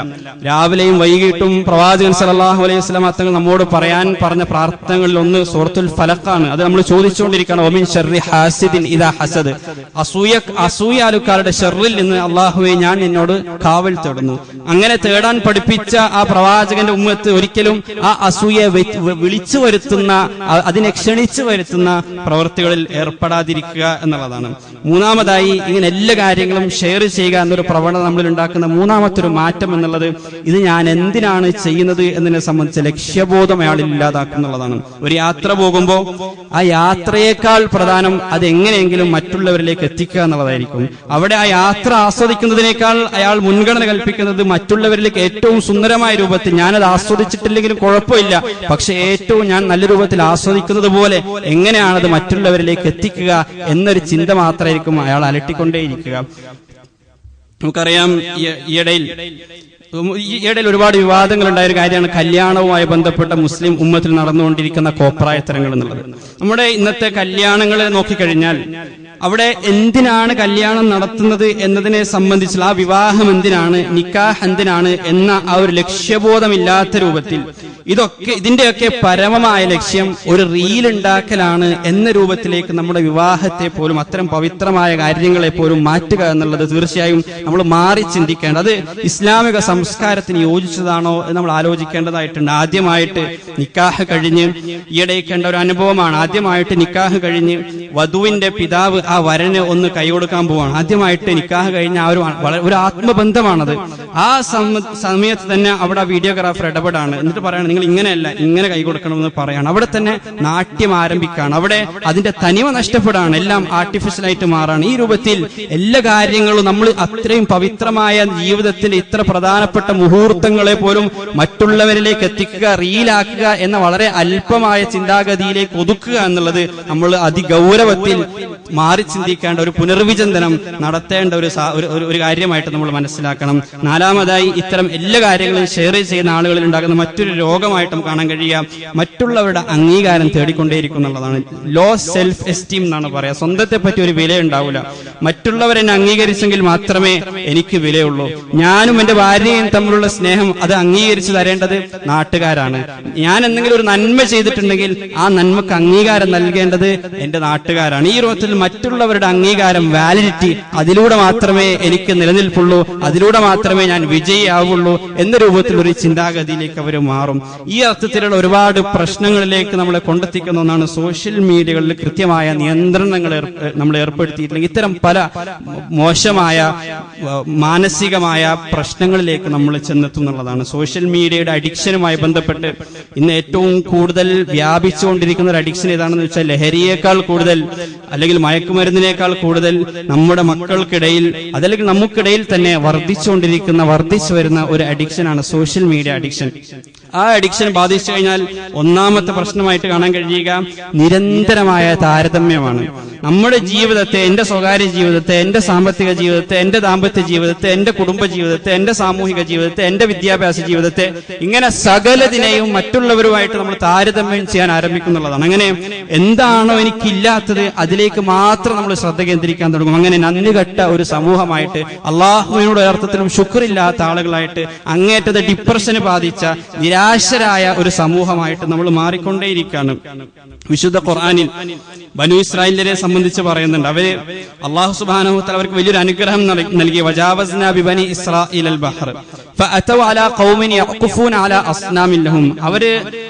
A: രാവിലെയും വൈകിട്ടും പ്രവാചകൻ സല്ലല്ലാഹു അലൈഹി വസല്ലം തങ്ങൾ നമ്മോട് പറയാൻ പറഞ്ഞ പ്രാർത്ഥനകളിൽ ഒന്ന് സൂറത്തുൽ ഫലഖാണ്. അത് നമ്മൾ ചോദിച്ചുകൊണ്ടിരിക്കണം, വമിൻ ശർരി ഹാസിദിൻ ഇദാ ഹസദ്, അസൂയാലുക്കാരുടെ ഷർറിൽ നിന്ന് അല്ലാഹുവേ ഞാൻ നിന്നോട് കാവൽ തേടുന്നു. അങ്ങനെ തേടാൻ പഠിപ്പിച്ച ആ പ്രവാചകന്റെ ഉമ്മത്ത് ഒരിക്കലും ആ അസൂയെ വിളിച്ചു വരുത്തുന്ന, അതിനെ ക്ഷണിച്ചു വരുത്തുന്ന പ്രവൃത്തികളിൽ ഏർപ്പെടാതിരിക്കുക എന്നുള്ളതാണ്. മൂന്നാമതായി ഇങ്ങനെ എല്ലാ കാര്യങ്ങളും ഷെയർ ചെയ്യുക എന്നൊരു പ്രവണത നമ്മളിൽ ഉണ്ടാക്കുന്ന മൂന്നാമത്തെ ഒരു മാറ്റം എന്നുള്ളത്, ഇത് ഞാൻ എന്തിനാണ് ചെയ്യുന്നത് എന്നതിനെ സംബന്ധിച്ച ലക്ഷ്യബോധം അയാളിൽ ഇല്ലാതാക്കുന്നുള്ളതാണ്. ഒരു യാത്ര പോകുമ്പോൾ ആ യാത്രയേക്കാൾ പ്രധാനം അത് എങ്ങനെയെങ്കിലും മറ്റുള്ളവരിലേക്ക് എത്തിക്കുക എന്നുള്ളതായിരിക്കും. അവിടെ ആ യാത്ര ആസ്വദിക്കുന്നതിനേക്കാൾ അയാൾ മുൻഗണന കൽപ്പിക്കുന്നത് മറ്റുള്ളവരിലേക്ക് ഏറ്റവും സുന്ദരമായ രൂപത്തിൽ, ഞാനത് ആസ്വദിച്ചിട്ടില്ലെങ്കിലും കുഴപ്പമില്ല, പക്ഷെ ഏറ്റവും ഞാൻ നല്ല രൂപത്തിൽ ആസ്വദിക്കുന്നത് പോലെ എങ്ങനെയാണത് മറ്റുള്ളവരിലേക്ക് എത്തിക്കുക എന്നൊരു ചിന്ത മാത്രമായിരിക്കും അയാൾ അലട്ടിക്കൊണ്ടേയിരിക്കുക. നമുക്കറിയാം, ഈയിടയിൽ ഒരുപാട് വിവാദങ്ങൾ ഉണ്ടായ ഒരു കാര്യമാണ് കല്യാണവുമായി ബന്ധപ്പെട്ട മുസ്ലിം ഉമ്മത്തിൽ നടന്നുകൊണ്ടിരിക്കുന്ന കോപ്രായത്തരങ്ങൾ എന്നുള്ളത്. നമ്മുടെ ഇന്നത്തെ കല്യാണങ്ങളെ നോക്കിക്കഴിഞ്ഞാൽ അവിടെ എന്തിനാണ് കല്യാണം നടത്തുന്നത് എന്നതിനെ സംബന്ധിച്ചുള്ള, ആ വിവാഹം എന്തിനാണ്, നിക്കാഹ് എന്തിനാണ് എന്ന ആ ഒരു ലക്ഷ്യബോധമില്ലാത്ത രൂപത്തിൽ ഇതിന്റെയൊക്കെ പരമമായ ലക്ഷ്യം ഒരു റീൽ ഉണ്ടാക്കലാണ് എന്ന രൂപത്തിലേക്ക് നമ്മുടെ വിവാഹത്തെ പോലും, അത്തരം പവിത്രമായ കാര്യങ്ങളെ പോലും മാറ്റുക എന്നുള്ളത് തീർച്ചയായും നമ്മൾ മാറി ചിന്തിക്കേണ്ടത്, അത് ഇസ്ലാമിക സംസ്കാരത്തിന് യോജിച്ചതാണോ എന്ന് നമ്മൾ ആലോചിക്കേണ്ടതായിട്ടുണ്ട്. ആദ്യമായിട്ട് നിക്കാഹ് കഴിഞ്ഞ്, ഈയിടെ കണ്ട ഒരു അനുഭവമാണ്, ആദ്യമായിട്ട് നിക്കാഹ് കഴിഞ്ഞ് വധുവിന്റെ പിതാവ് ആ വരന് ഒന്ന് കൈ കൊടുക്കാൻ പോവാണ്. ആദ്യമായിട്ട് നിക്കാഹ് കഴിഞ്ഞ ആ ഒരു ആത്മബന്ധമാണത്. ആ സമയത്ത് തന്നെ അവിടെ വീഡിയോഗ്രാഫർ ഇടപെടാണ്. എന്നിട്ട് പറയാണ് നിങ്ങൾ ഇങ്ങനെയല്ല, ഇങ്ങനെ കൈ കൊടുക്കണമെന്ന് പറയാണ്. അവിടെ തന്നെ നാട്യം ആരംഭിക്കുകയാണ്. അവിടെ അതിന്റെ തനിമ നഷ്ടപ്പെടാണ്, എല്ലാം ആർട്ടിഫിഷ്യലായിട്ട് മാറാണ്. ഈ രൂപത്തിൽ എല്ലാ കാര്യങ്ങളും നമ്മൾ അത്രയും പവിത്രമായ ജീവിതത്തിന്റെ ഇത്ര പ്രധാനപ്പെട്ട മുഹൂർത്തങ്ങളെ പോലും മറ്റുള്ളവരിലേക്ക് എത്തിക്കുക, റീലാക്കുക എന്ന വളരെ അല്പമായ ചിന്താഗതിയിലേക്ക് ഒതുക്കുക എന്നുള്ളത് നമ്മൾ അതിഗൗരവത്തിൽ മാറി ചിന്തിക്കേണ്ട, ഒരു പുനർവിചിന്തനം നടത്തേണ്ട ഒരു കാര്യമായിട്ട് നമ്മൾ മനസ്സിലാക്കണം. നാലാമതായി, ഇത്തരം എല്ലാ കാര്യങ്ങളും ഷെയർ ചെയ്യുന്ന ആളുകളിൽ ഉണ്ടാകുന്ന മറ്റൊരു രോഗമായിട്ടും കാണാൻ കഴിയുക മറ്റുള്ളവരുടെ അംഗീകാരം തേടിക്കൊണ്ടേയിരിക്കും എന്നുള്ളതാണ്. ലോ സെൽഫ് എസ്റ്റീം എന്നാണ് പറയാ. സ്വന്തത്തെ പറ്റി ഒരു വില ഉണ്ടാവില്ല. മറ്റുള്ളവരെന്നെ അംഗീകരിച്ചെങ്കിൽ മാത്രമേ എനിക്ക് വിലയുള്ളൂ. ഞാനും എന്റെ ഭാര്യയും തമ്മിലുള്ള സ്നേഹം അത് അംഗീകരിച്ചു തരേണ്ടത് നാട്ടുകാരാണ്. ഞാൻ എന്തെങ്കിലും ഒരു നന്മ ചെയ്തിട്ടുണ്ടെങ്കിൽ ആ നന്മക്ക് അംഗീകാരം നൽകേണ്ടത് എന്റെ നാട്ടുകാരാണ്. ഈ രൂപത്തിൽ മറ്റുള്ളവരുടെ അംഗീകാരം, വാലിഡിറ്റി, അതിലൂടെ മാത്രമേ എനിക്ക് നിലനിൽപ്പുള്ളൂ, അതിലൂടെ മാത്രമേ ഞാൻ വിജയിയാവുള്ളൂ എന്ന രൂപത്തിൽ ഒരു ചിന്താഗതിയിലേക്ക് അവർ മാറും. ഈ അർത്ഥത്തിലുള്ള ഒരുപാട് പ്രശ്നങ്ങളിലേക്ക് നമ്മളെ കൊണ്ടെത്തിക്കുന്ന ഒന്നാണ് സോഷ്യൽ മീഡിയകളിൽ കൃത്യമായ നിയന്ത്രണങ്ങൾ നമ്മൾ ഏർപ്പെടുത്തിയിട്ടില്ലെങ്കിൽ ഇത്തരം പല മോശമായ മാനസികമായ പ്രശ്നങ്ങളിലേക്ക് നമ്മൾ ചെന്നെത്തുന്നുള്ളതാണ്. സോഷ്യൽ മീഡിയയുടെ അഡിക്ഷനുമായി ബന്ധപ്പെട്ട് ഇന്ന് ഏറ്റവും കൂടുതൽ വ്യാപിച്ചുകൊണ്ടിരിക്കുന്ന ഒരു അഡിക്ഷൻ ഏതാണെന്ന് വെച്ചാൽ ലഹരിയേക്കാൾ കൂടുതൽ, അല്ലെങ്കിൽ മയക്കുമരുന്നിനേക്കാൾ കൂടുതൽ നമ്മുടെ മക്കൾക്കിടയിൽ അതല്ലെങ്കിൽ നമുക്കിടയിൽ തന്നെ വർദ്ധിച്ചു വരുന്ന ഒരു അഡിക്ഷനാണ് സോഷ്യൽ മീഡിയ അഡിക്ഷൻ. ആ അഡിക്ഷൻ ബാധിച്ചു കഴിഞ്ഞാൽ ഒന്നാമത്തെ പ്രശ്നമായിട്ട് കാണാൻ കഴിയുക നിരന്തരമായ താരതമ്യമാണ്. നമ്മുടെ ജീവിതത്തെ, എന്റെ സ്വകാര്യ ജീവിതത്തെ, എന്റെ സാമ്പത്തിക ജീവിതത്തെ, എന്റെ ദാമ്പത്യ ജീവിതത്തെ, എന്റെ കുടുംബ ജീവിതത്തെ, എന്റെ സാമൂഹിക ജീവിതത്തെ, എന്റെ വിദ്യാഭ്യാസ ജീവിതത്തെ, ഇങ്ങനെ സകലതിനെയും മറ്റുള്ളവരുമായിട്ട് നമ്മൾ താരതമ്യം ചെയ്യാൻ ആരംഭിക്കുന്നുള്ളതാണ്. അങ്ങനെ എന്താണോ എനിക്കില്ലാത്തത് അതിലേക്ക് മാത്രം നമ്മൾ ശ്രദ്ധ കേന്ദ്രീകരിക്കാൻ തുടങ്ങും. അങ്ങനെ നന്ദികെട്ട ഒരു സമൂഹമായിട്ട്, അള്ളാഹുവിനോട് ഒരർത്ഥത്തിലും ശുക്രില്ലാത്ത ആളുകളായിട്ട്, അങ്ങേറ്റത് ഡിപ്രഷന് ബാധിച്ച നിരാശരായ ഒരു സമൂഹമായിട്ട് നമ്മൾ മാറിക്കൊണ്ടേയിരിക്കുകയാണ്. വിശുദ്ധ ഖുർആനിൽ ബനൂ ഇസ്രായേലിനെ സംബന്ധിച്ച് പറയുന്നുണ്ട്, അവര് അല്ലാഹു സുബ്ഹാനഹു വ തആല അവർക്ക് വലിയൊരു അനുഗ്രഹം നൽകി. വജാവസ്നാ ബിബനി ഇസ്രാഈലൽ ബഹർ ഫഅതൗ അലാ ഖൗമിൻ യഖുഫൂന അലാ അസ്നാമിൻ ലഹും. അവര്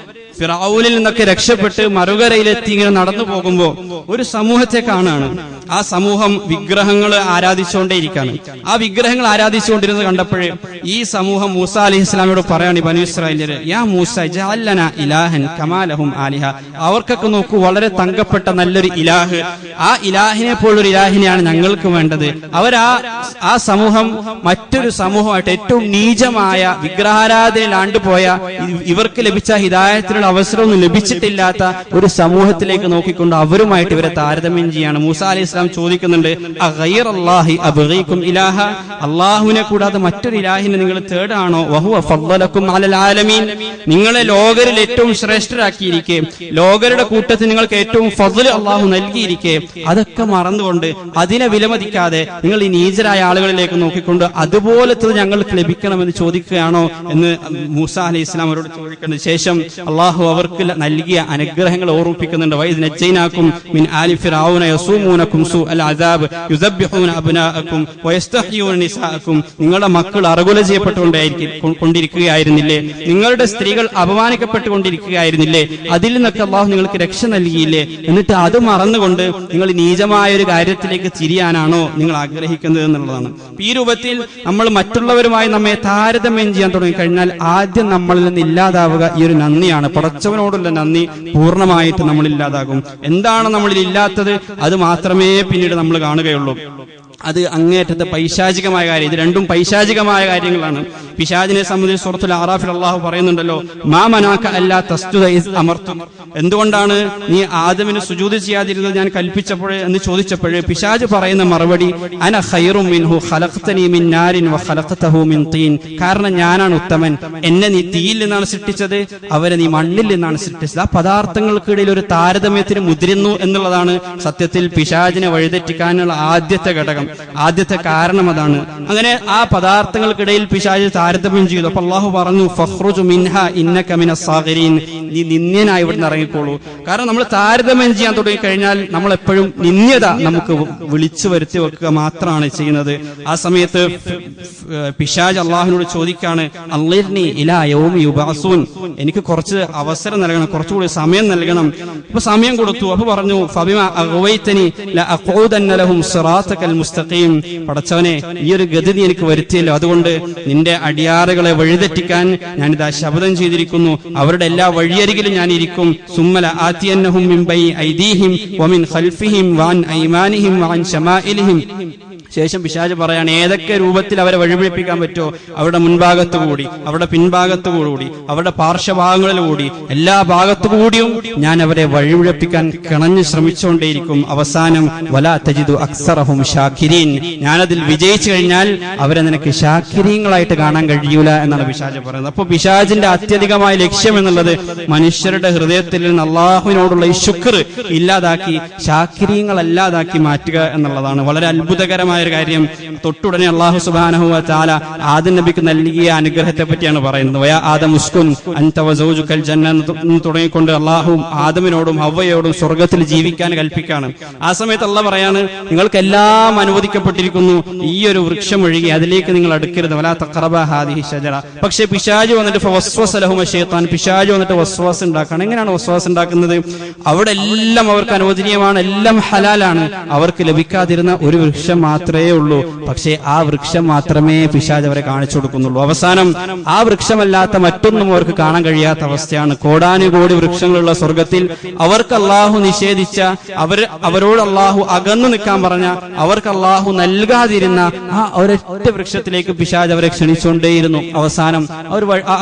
A: ഫിറഔനിൽ നിന്നൊക്കെ രക്ഷപ്പെട്ട് മറുകരയിലെത്തി ഇങ്ങനെ നടന്നു പോകുമ്പോ ഒരു സമൂഹത്തെ കാണാണ്. ആ സമൂഹം വിഗ്രഹങ്ങൾ ആരാധിച്ചുകൊണ്ടേയിരിക്കാണ്. ആ വിഗ്രഹങ്ങൾ ആരാധിച്ചുകൊണ്ടിരുന്നത് കണ്ടപ്പോഴേ ഈ സമൂഹം മൂസ അലൈഹിസ്സലാമിനോട് പറയാണ്, ബനൂ ഇസ്രായേലിയരെ, യാ മൂസ ജഅൽ ലനാ ഇലാഹൻ കമാ ലഹും ആലിഹ. അവർക്കൊക്കെ നോക്കൂ, വളരെ തങ്കപ്പെട്ട നല്ലൊരു ഇലാഹ്, ആ ഇലാഹിനെ പോലൊരു ഇലാഹിനെയാണ് ഞങ്ങൾക്ക് വേണ്ടത്. ആ സമൂഹം മറ്റൊരു സമൂഹമായിട്ട് ഏറ്റവും നീചമായ വിഗ്രഹാരാധനയിൽ ആണ്ടുപോയ, ഇവർക്ക് ലഭിച്ച ഹിദായത്തിനുള്ള അവസരമൊന്നും ലഭിച്ചിട്ടില്ലാത്ത ഒരു സമൂഹത്തിലേക്ക് നോക്കിക്കൊണ്ട് അവരുമായിട്ട് ഇവരെ താരതമ്യം ചെയ്യാണ്. മൂസ അലൈഹി സ്വലാം ചോദിക്കുന്നുണ്ട്, അഗൈറല്ലാഹി അബ്ഗീകും ഇലാഹ, അല്ലാഹുവിനെ കൂടാതെ മറ്റൊരു ഇലാഹിനെ നിങ്ങൾ തേടാണോ? വഹുവ ഫദ്ദലകും അലൽ ആലമീൻ, നിങ്ങളെ ലോകരിൽ ഏറ്റവും ശ്രേഷ്ഠരാക്കിയിരിക്കെ, ലോകരുടെ കൂട്ടത്തിൽ നിങ്ങൾക്ക് ഏറ്റവും ഫദ്ൽ അല്ലാഹു നൽകിയിരിക്കെ, അതൊക്കെ മറന്നുകൊണ്ട് അതിനെ വിലമതിക്കാതെ നിങ്ങൾ ഈ നീചരായ ആളുകളിലേക്ക് നോക്കിക്കൊണ്ട് അതുപോലത്തത് ഞങ്ങൾക്ക് ലഭിക്കണമെന്ന് ചോദിക്കുകയാണോ എന്ന് മൂസ അലൈഹി സ്വലാം അവരോട് ചോദിക്കേണ്ട ശേഷം അള്ളാഹു അവർക്ക് നൽകിയ അനുഗ്രഹങ്ങൾ ഓർമ്മിപ്പിക്കുന്നുണ്ട്. വഇദ് നജ്ജൈനാകും മിൻ ആലി ഫിർഔന യസൂമൂനകും സൂഅൽ അദാബ് യുദബ്ബിഹൂന അബ്നാഅകും വയസ്തഹ്യൂന നിസാഅകും. നിങ്ങളുടെ മക്കൾ അറുകൊല ചെയ്യപ്പെട്ടുകൊണ്ടിരിക്കുകയായിരുന്നില്ലേ? നിങ്ങളുടെ സ്ത്രീകൾ അപമാനിക്കപ്പെട്ടുകൊണ്ടിരിക്കുകയായിരുന്നില്ലേ? അതിൽ നിന്നൊക്കെ അള്ളാഹു നിങ്ങൾക്ക് രക്ഷ നൽകിയില്ലേ? എന്നിട്ട് അത് മറന്നുകൊണ്ട് നിങ്ങൾ നീചമായ ഒരു കാര്യത്തിലേക്ക് തിരിയാനാണോ നിങ്ങൾ ആഗ്രഹിക്കുന്നത് എന്നുള്ളതാണ്. ഈ രൂപത്തിൽ നമ്മൾ മറ്റുള്ളവരുമായി നമ്മെ താരതമ്യം ചെയ്യാൻ തുടങ്ങിക്കഴിഞ്ഞാൽ ആദ്യം നമ്മളിൽ നിന്ന് ഇല്ലാതാവുക ഈ ഒരു നന്ദിയാണ്. പടച്ചവനോടുള്ള നന്ദി പൂർണ്ണമായിട്ട് നമ്മൾ ഇല്ലാതാകും. എന്താണ് നമ്മളിൽ ഇല്ലാത്തത് അത് മാത്രമേ പിന്നീട് നമ്മൾ കാണുകയുള്ളൂ. അത് അങ്ങേറ്റത്തെ പൈശാചികമായ കാര്യം. ഇത് രണ്ടും പൈശാചികമായ കാര്യങ്ങളാണ്. പിശാചിനെ സംബന്ധിച്ച് സൂറത്തുൽ അറാഫിൽ അല്ലാഹു പറയുന്നുണ്ടല്ലോ, മാ മനാക അല്ലാ തസ്ജുദ ഇസ് അമർതു, എന്തുകൊണ്ടാണ് നീ ആദമിന് സുജൂദ് ചെയ്യാതിരുന്നത് ഞാൻ കൽപ്പിച്ചപ്പോഴേ എന്ന് ചോദിച്ചപ്പോഴേ പിശാച് പറയുന്ന മറുപടി, അന ഖൈറും മിൻഹു ഖലഖ്തനി മിൻ നാരിൻ വ ഖലഖ്തഹു മിൻ തീൻ, കാരണം ഞാനാണ് ഉത്തമൻ, എന്നെ നീ തീയിൽ നിന്നാണ് സൃഷ്ടിച്ചത്, അവരെ നീ മണ്ണിൽ നിന്നാണ് സൃഷ്ടിച്ചത്. ആ പദാർത്ഥങ്ങൾക്കിടയിൽ ഒരു താരതമ്യത്തിന് മുതിരുന്നു എന്നുള്ളതാണ് സത്യത്തിൽ പിശാചിനെ വഴിതെറ്റിക്കാനുള്ള ആദ്യത്തെ ഘടകം, ആദ്യത്തെ കാരണം അതാണ്. അങ്ങനെ ആ പദാർത്ഥങ്ങൾക്കിടയിൽ പിശാച് താരതമ്യം ചെയ്തു. അപ്പൊ അല്ലാഹു പറഞ്ഞു, ഫഖ്റുജു മിൻഹാ ഇന്നക മിനസ് സാഗിരീൻ, നീ നിന്ദ്യനായി ഇവിടുന്ന് ഇറങ്ങിക്കോളൂ. കാരണം നമ്മൾ താരതമ്യം ചെയ്യാൻ തുടങ്ങി കഴിഞ്ഞാൽ നമ്മൾ എപ്പോഴും നിന്ദ്യത നമുക്ക് വിളിച്ചു വരുത്തി വെക്കുക മാത്രമാണ് ചെയ്യുന്നത്. ആ സമയത്ത് പിശാച് അള്ളാഹുവിനോട് ചോദിക്കാണ്, അള്ളിർനി ഇലാ യൗമി യുബഅസൂൻ, എനിക്ക് കുറച്ച് അവസരം നൽകണം, കുറച്ചുകൂടി സമയം നൽകണം. അപ്പൊ സമയം കൊടുത്തു. അപ്പൊ പറഞ്ഞു, ഫബിമാ അഗ്വൈതനി ലഅഖൂദന്ന ലഹും സിറാത്തകൽ മുസ്തഖീം, മുസ്തഖീം, പടച്ചവനെ ഈ ഒരു ഗതി നീ എനിക്ക് വരുത്തിയല്ലോ, അതുകൊണ്ട് നിന്റെ അടിയാറുകളെ വഴിതെറ്റിക്കാൻ ഞാനിതാ ശപഥം ചെയ്തിരിക്കുന്നു, അവരുടെ എല്ലാ വഴിയരികിലും ഞാൻ ഇരിക്കും. സുമ്മല ആതിയന്നഹും മിൻ ബൈ ഐദീഹിം വമിൻ ഖൽഫിഹിം വഅൻ ഐമാനിഹിം വഅൻ ശമാഇലിഹിം. ശേഷം പിശാച് പറയാണ്, ഏതൊക്കെ രൂപത്തിൽ അവരെ വഴിപിഴപ്പിക്കാൻ പറ്റുമോ അവരുടെ മുൻഭാഗത്തുകൂടി, അവരുടെ പിൻഭാഗത്തുകൂടി, അവരുടെ പാർശ്വഭാഗങ്ങളിലുകൂടി, എല്ലാ ഭാഗത്തുകൂടിയും ഞാൻ അവരെ വഴിപിഴപ്പിക്കാൻ കിണഞ്ഞ് ശ്രമിച്ചുകൊണ്ടേയിരിക്കും. അവസാനം വലാ തജിദു അക്സറഹും ഷാക്കിരീൻ, ഞാനതിൽ വിജയിച്ചു കഴിഞ്ഞാൽ അവരെ നിനക്ക് ഷാക്കിരീങ്ങളായിട്ട് കാണാൻ കഴിയൂല എന്നാണ് പിശാച് പറയുന്നത്. അപ്പൊ പിശാചിന്റെ അത്യധികമായ ലക്ഷ്യം എന്നുള്ളത് മനുഷ്യരുടെ ഹൃദയത്തിൽ നിന്ന് അള്ളാഹുവിനോടുള്ള ഈ ശുക്ർ ഇല്ലാതാക്കി ഷാക്കിരീങ്ങളല്ലാതാക്കി മാറ്റുക എന്നുള്ളതാണ്. വളരെ അത്ഭുതകരമായ കാര്യം. തൊട്ടുടനെ അല്ലാഹു സുബ്ഹാനഹു വ തആല ആദം നബിക്ക് നൽകിയ അനുഗ്രഹത്തെ പറ്റിയാണ് പറയുന്നത്. വയാ ആദം ഉസ്കുൻ അൻത വസൗജുകൽ ജന്ന എന്ന് തുടങ്ങിക്കൊണ്ട് അല്ലാഹു ആദമിനോടും ഹവ്വയോടും സ്വർഗ്ഗത്തിൽ ജീവിക്കാൻ കൽപ്പിക്കുകയാണ്. ആ സമയത്ത് അല്ലാഹ് പറയാണ്, നിങ്ങൾക്കെല്ലാം അനുവദിക്കപ്പെട്ടിരിക്കുന്നു, ഈ ഒരു വൃക്ഷം ഒഴികെ അതിലേക്ക് നിങ്ങൾ അടുക്കരുത്. വലാ തഖറബ ഹാദിഹി ഷജറ. പക്ഷേ പിശാച് വന്നിട്ട് ഫവസ്വസ ലഹുമ ശൈത്താൻ, പിശാച് വന്നിട്ട് വസ്വാസ് ഉണ്ടാക്കുകയാണ്. എങ്ങനെയാണ് വസ്വാസ് ഉണ്ടാക്കുന്നത്? അവിടെ എല്ലാം അവർക്ക് അനുവദനീയമാണ്, എല്ലാം ഹലാലാണ്. അവർക്ക് ലഭിക്കാതിരുന്ന ഒരു വൃക്ഷം മാത്രമേ ഉള്ളൂ. പക്ഷേ ആ വൃക്ഷം മാത്രമേ പിശാച് അവരെ കാണിച്ചു കൊടുക്കുന്നുള്ളൂ. അവസാനം ആ വൃക്ഷമല്ലാത്ത മറ്റൊന്നും അവർക്ക് കാണാൻ കഴിയാത്ത അവസ്ഥയാണ്. കോടാനുകോടി വൃക്ഷങ്ങളുള്ള സ്വർഗത്തിൽ അവർക്ക് അള്ളാഹു നിഷേധിച്ച, അവരോട് അള്ളാഹു അകന്നു നിൽക്കാൻ പറഞ്ഞ, അവർക്ക് അള്ളാഹു നൽകാതിരുന്ന ആ ഒരൊറ്റ വൃക്ഷത്തിലേക്ക് പിശാച് അവരെ ക്ഷണിച്ചുകൊണ്ടേയിരുന്നു. അവസാനം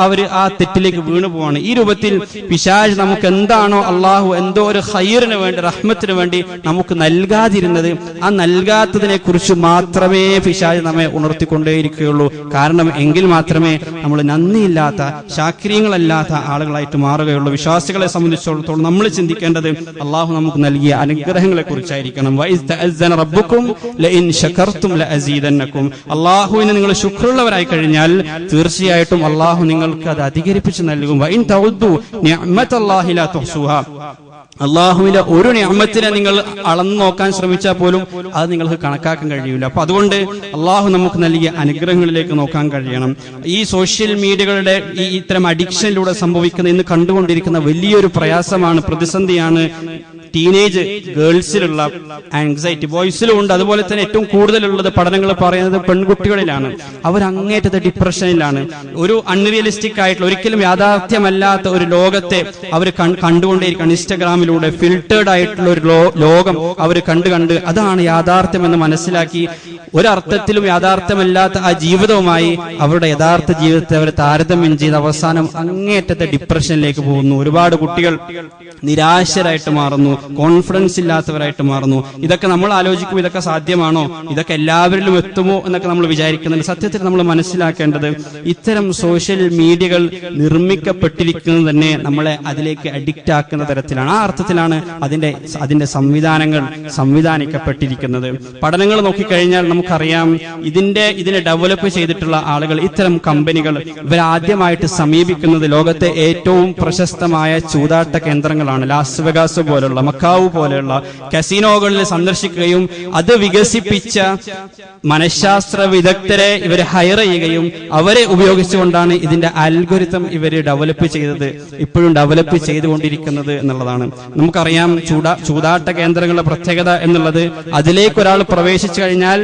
A: അവർ ആ തെറ്റിലേക്ക് വീണു പോവാണ്. ഈ രൂപത്തിൽ പിശാച് നമുക്ക് എന്താണോ അള്ളാഹു എന്തോ ഒരു ഖൈറിന് വേണ്ടി, റഹ്മത്തിന് വേണ്ടി നമുക്ക് നൽകാതിരുന്നത്, ആ നൽകാത്തതിനെ കുറിച്ച് മാത്രമേ പിശാച് നമ്മെ ഉണർത്തിക്കൊണ്ടേയിരിക്കുകയുള്ളൂ. കാരണം എങ്കിൽ മാത്രമേ നമ്മൾ നന്ദിയില്ലാത്ത, ശാക്രിയങ്ങളല്ലാത്ത ആളുകളായിട്ട് മാറുകയുള്ളൂ. വിശ്വാസികളെ സംബന്ധിച്ചിടത്തോളം നമ്മൾ ചിന്തിക്കേണ്ടത് അള്ളാഹു നമുക്ക് നൽകിയ അനുഗ്രഹങ്ങളെ കുറിച്ചായിരിക്കണം. അള്ളാഹുവിന് നിങ്ങൾ ശുക്രുള്ളവരായി കഴിഞ്ഞാൽ തീർച്ചയായിട്ടും അള്ളാഹു നിങ്ങൾക്ക് അത് അധികരിപ്പിച്ച് നൽകും. അള്ളാഹുവിന്റെ ഒരു നിഅമത്തിനെ നിങ്ങൾ അളന്നു നോക്കാൻ ശ്രമിച്ചാൽ പോലും അത് നിങ്ങൾക്ക് കണക്കാക്കാൻ കഴിയില്ല. അപ്പൊ അതുകൊണ്ട് അള്ളാഹു നമുക്ക് നൽകിയ അനുഗ്രഹങ്ങളിലേക്ക് നോക്കാൻ കഴിയണം. ഈ സോഷ്യൽ മീഡിയകളുടെ ഈ ഇത്തരം അഡിക്ഷനിലൂടെ സംഭവിക്കുന്ന, ഇന്ന് കണ്ടുകൊണ്ടിരിക്കുന്ന വലിയൊരു പ്രയാസമാണ്, പ്രതിസന്ധിയാണ് ടീനേജ് ഗേൾസിലുള്ള ആങ്സൈറ്റി. ബോയ്സിലും ഉണ്ട്. അതുപോലെ തന്നെ ഏറ്റവും കൂടുതലുള്ളത് പഠനങ്ങൾ പറയുന്നത് പെൺകുട്ടികളിലാണ്. അവർ അങ്ങേറ്റത്തെ ഡിപ്രഷനിലാണ്. ഒരു അൺറിയലിസ്റ്റിക് ആയിട്ടുള്ള, ഒരിക്കലും യാഥാർത്ഥ്യമല്ലാത്ത ഒരു ലോകത്തെ അവർ കണ്ടുകൊണ്ടേയിരിക്കുകയാണ്. ഇൻസ്റ്റഗ്രാമിലൂടെ ഫിൽറ്റേർഡ് ആയിട്ടുള്ള ഒരു ലോകം അവർ കണ്ട് അതാണ് യാഥാർത്ഥ്യം എന്ന് മനസ്സിലാക്കി ഒരർത്ഥത്തിലും യാഥാർത്ഥ്യമല്ലാത്ത ആ ജീവിതവുമായി അവരുടെ യഥാർത്ഥ ജീവിതത്തെ അവർ താരതമ്യം ചെയ്ത് അവസാനം അങ്ങേറ്റത്തെ ഡിപ്രഷനിലേക്ക് പോകുന്നു. ഒരുപാട് കുട്ടികൾ നിരാശരായിട്ട് മാറുന്നു, കോൺഫിഡൻസ് ഇല്ലാത്തവരായിട്ട് മാറുന്നു. ഇതൊക്കെ നമ്മൾ ആലോചിക്കും, ഇതൊക്കെ സാധ്യമാണോ, ഇതൊക്കെ എല്ലാവരിലും എത്തുമോ എന്നൊക്കെ നമ്മൾ വിചാരിക്കുന്നുണ്ട്. സത്യത്തിൽ നമ്മൾ മനസ്സിലാക്കേണ്ടത് ഇത്തരം സോഷ്യൽ മീഡിയകൾ നിർമ്മിക്കപ്പെട്ടിരിക്കുന്നത് തന്നെ നമ്മളെ അതിലേക്ക് അഡിക്റ്റ് ആക്കുന്ന തരത്തിലാണ്. ആ അർത്ഥത്തിലാണ് അതിന്റെ സംവിധാനങ്ങൾ സംവിധാനിക്കപ്പെട്ടിരിക്കുന്നത്. പഠനങ്ങൾ നോക്കിക്കഴിഞ്ഞാൽ നമുക്കറിയാം, ഇതിനെ ഡെവലപ്പ് ചെയ്തിട്ടുള്ള ആളുകൾ, ഇത്തരം കമ്പനികൾ, ഇവരാദ്യമായിട്ട് സമീപിക്കുന്നത് ലോകത്തെ ഏറ്റവും പ്രശസ്തമായ ചൂതാട്ട കേന്ദ്രങ്ങളാണ്. ലാസ് വെഗാസ് പോലുള്ള, മക്കാവു പോലെയുള്ള കസിനോകളിൽ സന്ദർശിക്കുകയും അത് വികസിപ്പിച്ച മനഃശാസ്ത്ര വിദഗ്ധരെ ഇവർ ഹയർ ചെയ്യുകയും അവരെ ഉപയോഗിച്ചുകൊണ്ടാണ് ഇതിന്റെ അൽഗോരിതം ഇവര് ഡെവലപ്പ് ചെയ്തത്, ഇപ്പോഴും ഡെവലപ്പ് ചെയ്തുകൊണ്ടിരിക്കുന്നത് എന്നുള്ളതാണ്. നമുക്കറിയാം ചൂതാട്ട കേന്ദ്രങ്ങളുടെ പ്രത്യേകത എന്നുള്ളത്, അതിലേക്ക് ഒരാൾ പ്രവേശിച്ചു കഴിഞ്ഞാൽ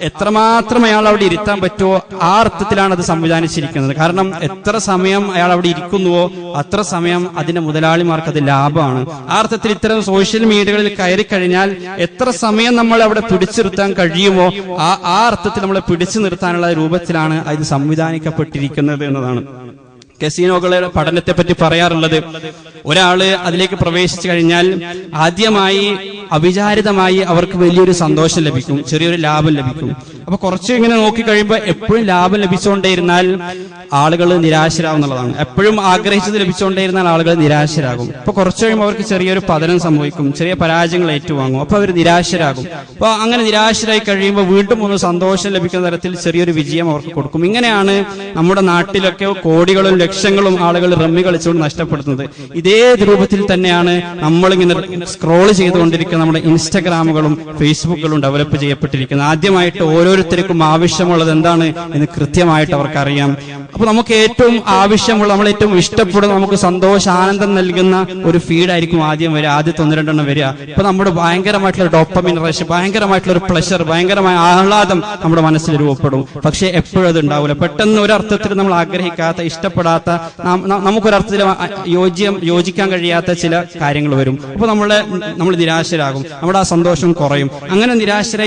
A: എത്രമാത്രം അയാൾ അവിടെ ഇരുത്താൻ പറ്റുമോ ആ അർത്ഥത്തിലാണ് അത് സംവിധാനിച്ചിരിക്കുന്നത്. കാരണം എത്ര സമയം അയാൾ അവിടെ ഇരിക്കുന്നുവോ അത്ര സമയം അതിന്റെ മുതലാളിമാർക്ക് അത് ലാഭമാണ്. ആ അർത്ഥത്തിൽ ഇത്തരം സോഷ്യൽ മീഡിയകളിൽ കയറി കഴിഞ്ഞാൽ എത്ര സമയം നമ്മൾ അവിടെ പിടിച്ചു നിർത്താൻ കഴിയുമോ ആ അർത്ഥത്തിൽ നമ്മളെ പിടിച്ചു നിർത്താനുള്ള രൂപത്തിലാണ് ഇത് സംവിധാനിക്കപ്പെട്ടിരിക്കുന്നത് എന്നതാണ്. കസിനോകളുടെ പഠനത്തെ പറ്റി പറയാറുള്ളത്, ഒരാള് അതിലേക്ക് പ്രവേശിച്ചു കഴിഞ്ഞാൽ ആദ്യമായി അവിചാരിതമായി അവർക്ക് വലിയൊരു സന്തോഷം ലഭിക്കും, ചെറിയൊരു ലാഭം ലഭിക്കും. അപ്പൊ കുറച്ച് ഇങ്ങനെ നോക്കിക്കഴിയുമ്പോൾ എപ്പോഴും ലാഭം ലഭിച്ചുകൊണ്ടേയിരുന്നാൽ ആളുകൾ നിരാശരാകുന്നുള്ളതാണ്. എപ്പോഴും ആഗ്രഹിച്ചത് ലഭിച്ചുകൊണ്ടേയിരുന്നാൽ ആളുകൾ നിരാശരാകും. അപ്പൊ കുറച്ച് കഴിയുമ്പോൾ അവർക്ക് ചെറിയൊരു പതനം സംഭവിക്കും, ചെറിയ പരാജയങ്ങൾ ഏറ്റുവാങ്ങും. അപ്പൊ അവർ നിരാശരാകും. അപ്പൊ അങ്ങനെ നിരാശരായി കഴിയുമ്പോൾ വീണ്ടും ഒന്ന് സന്തോഷം ലഭിക്കുന്ന തരത്തിൽ ചെറിയൊരു വിജയം അവർക്ക് കൊടുക്കും. ഇങ്ങനെയാണ് നമ്മുടെ നാട്ടിലൊക്കെ കോടികളും ലക്ഷങ്ങളും ആളുകൾ റമ്മി കളിച്ചുകൊണ്ട് നഷ്ടപ്പെടുന്നത്. ഇതേ രൂപത്തിൽ തന്നെയാണ് നമ്മളിങ്ങനെ സ്ക്രോൾ ചെയ്തുകൊണ്ടിരിക്കുന്ന നമ്മുടെ ഇൻസ്റ്റഗ്രാമുകളും ഫേസ്ബുക്കുകളും ഡെവലപ്പ് ചെയ്യപ്പെട്ടിരിക്കുന്നത്. ആദ്യമായിട്ട് ഓരോ ഓരോരുത്തർക്കും ആവശ്യമുള്ളത് എന്താണ് എന്ന് കൃത്യമായിട്ട് അവർക്കറിയാം. അപ്പൊ നമുക്ക് ഏറ്റവും ആവശ്യമുള്ള, നമ്മൾ ഏറ്റവും ഇഷ്ടപ്പെടുന്ന, നമുക്ക് സന്തോഷ ആനന്ദം നൽകുന്ന ഒരു ഫീഡായിരിക്കും ആദ്യം വരിക, ആദ്യത്തെ 1-2 വരിക. അപ്പൊ നമ്മുടെ ഭയങ്കരമായിട്ടുള്ള ഡോപ്പമിൻ റഷ്, ഭയങ്കരമായിട്ടുള്ള ഒരു പ്ലഷർ, ഭയങ്കരമായ ആഹ്ലാദം നമ്മുടെ മനസ്സിൽ രൂപപ്പെടും. പക്ഷെ എപ്പോഴും അത് ഉണ്ടാവില്ല. പെട്ടെന്ന് ഒരർത്ഥത്തിൽ നമ്മൾ ആഗ്രഹിക്കാത്ത, ഇഷ്ടപ്പെടാത്ത, നമുക്കൊരർത്ഥത്തിൽ യോജിക്കാൻ കഴിയാത്ത ചില കാര്യങ്ങൾ വരും. അപ്പൊ നമ്മൾ നിരാശരാകും, നമ്മുടെ ആ സന്തോഷം കുറയും. അങ്ങനെ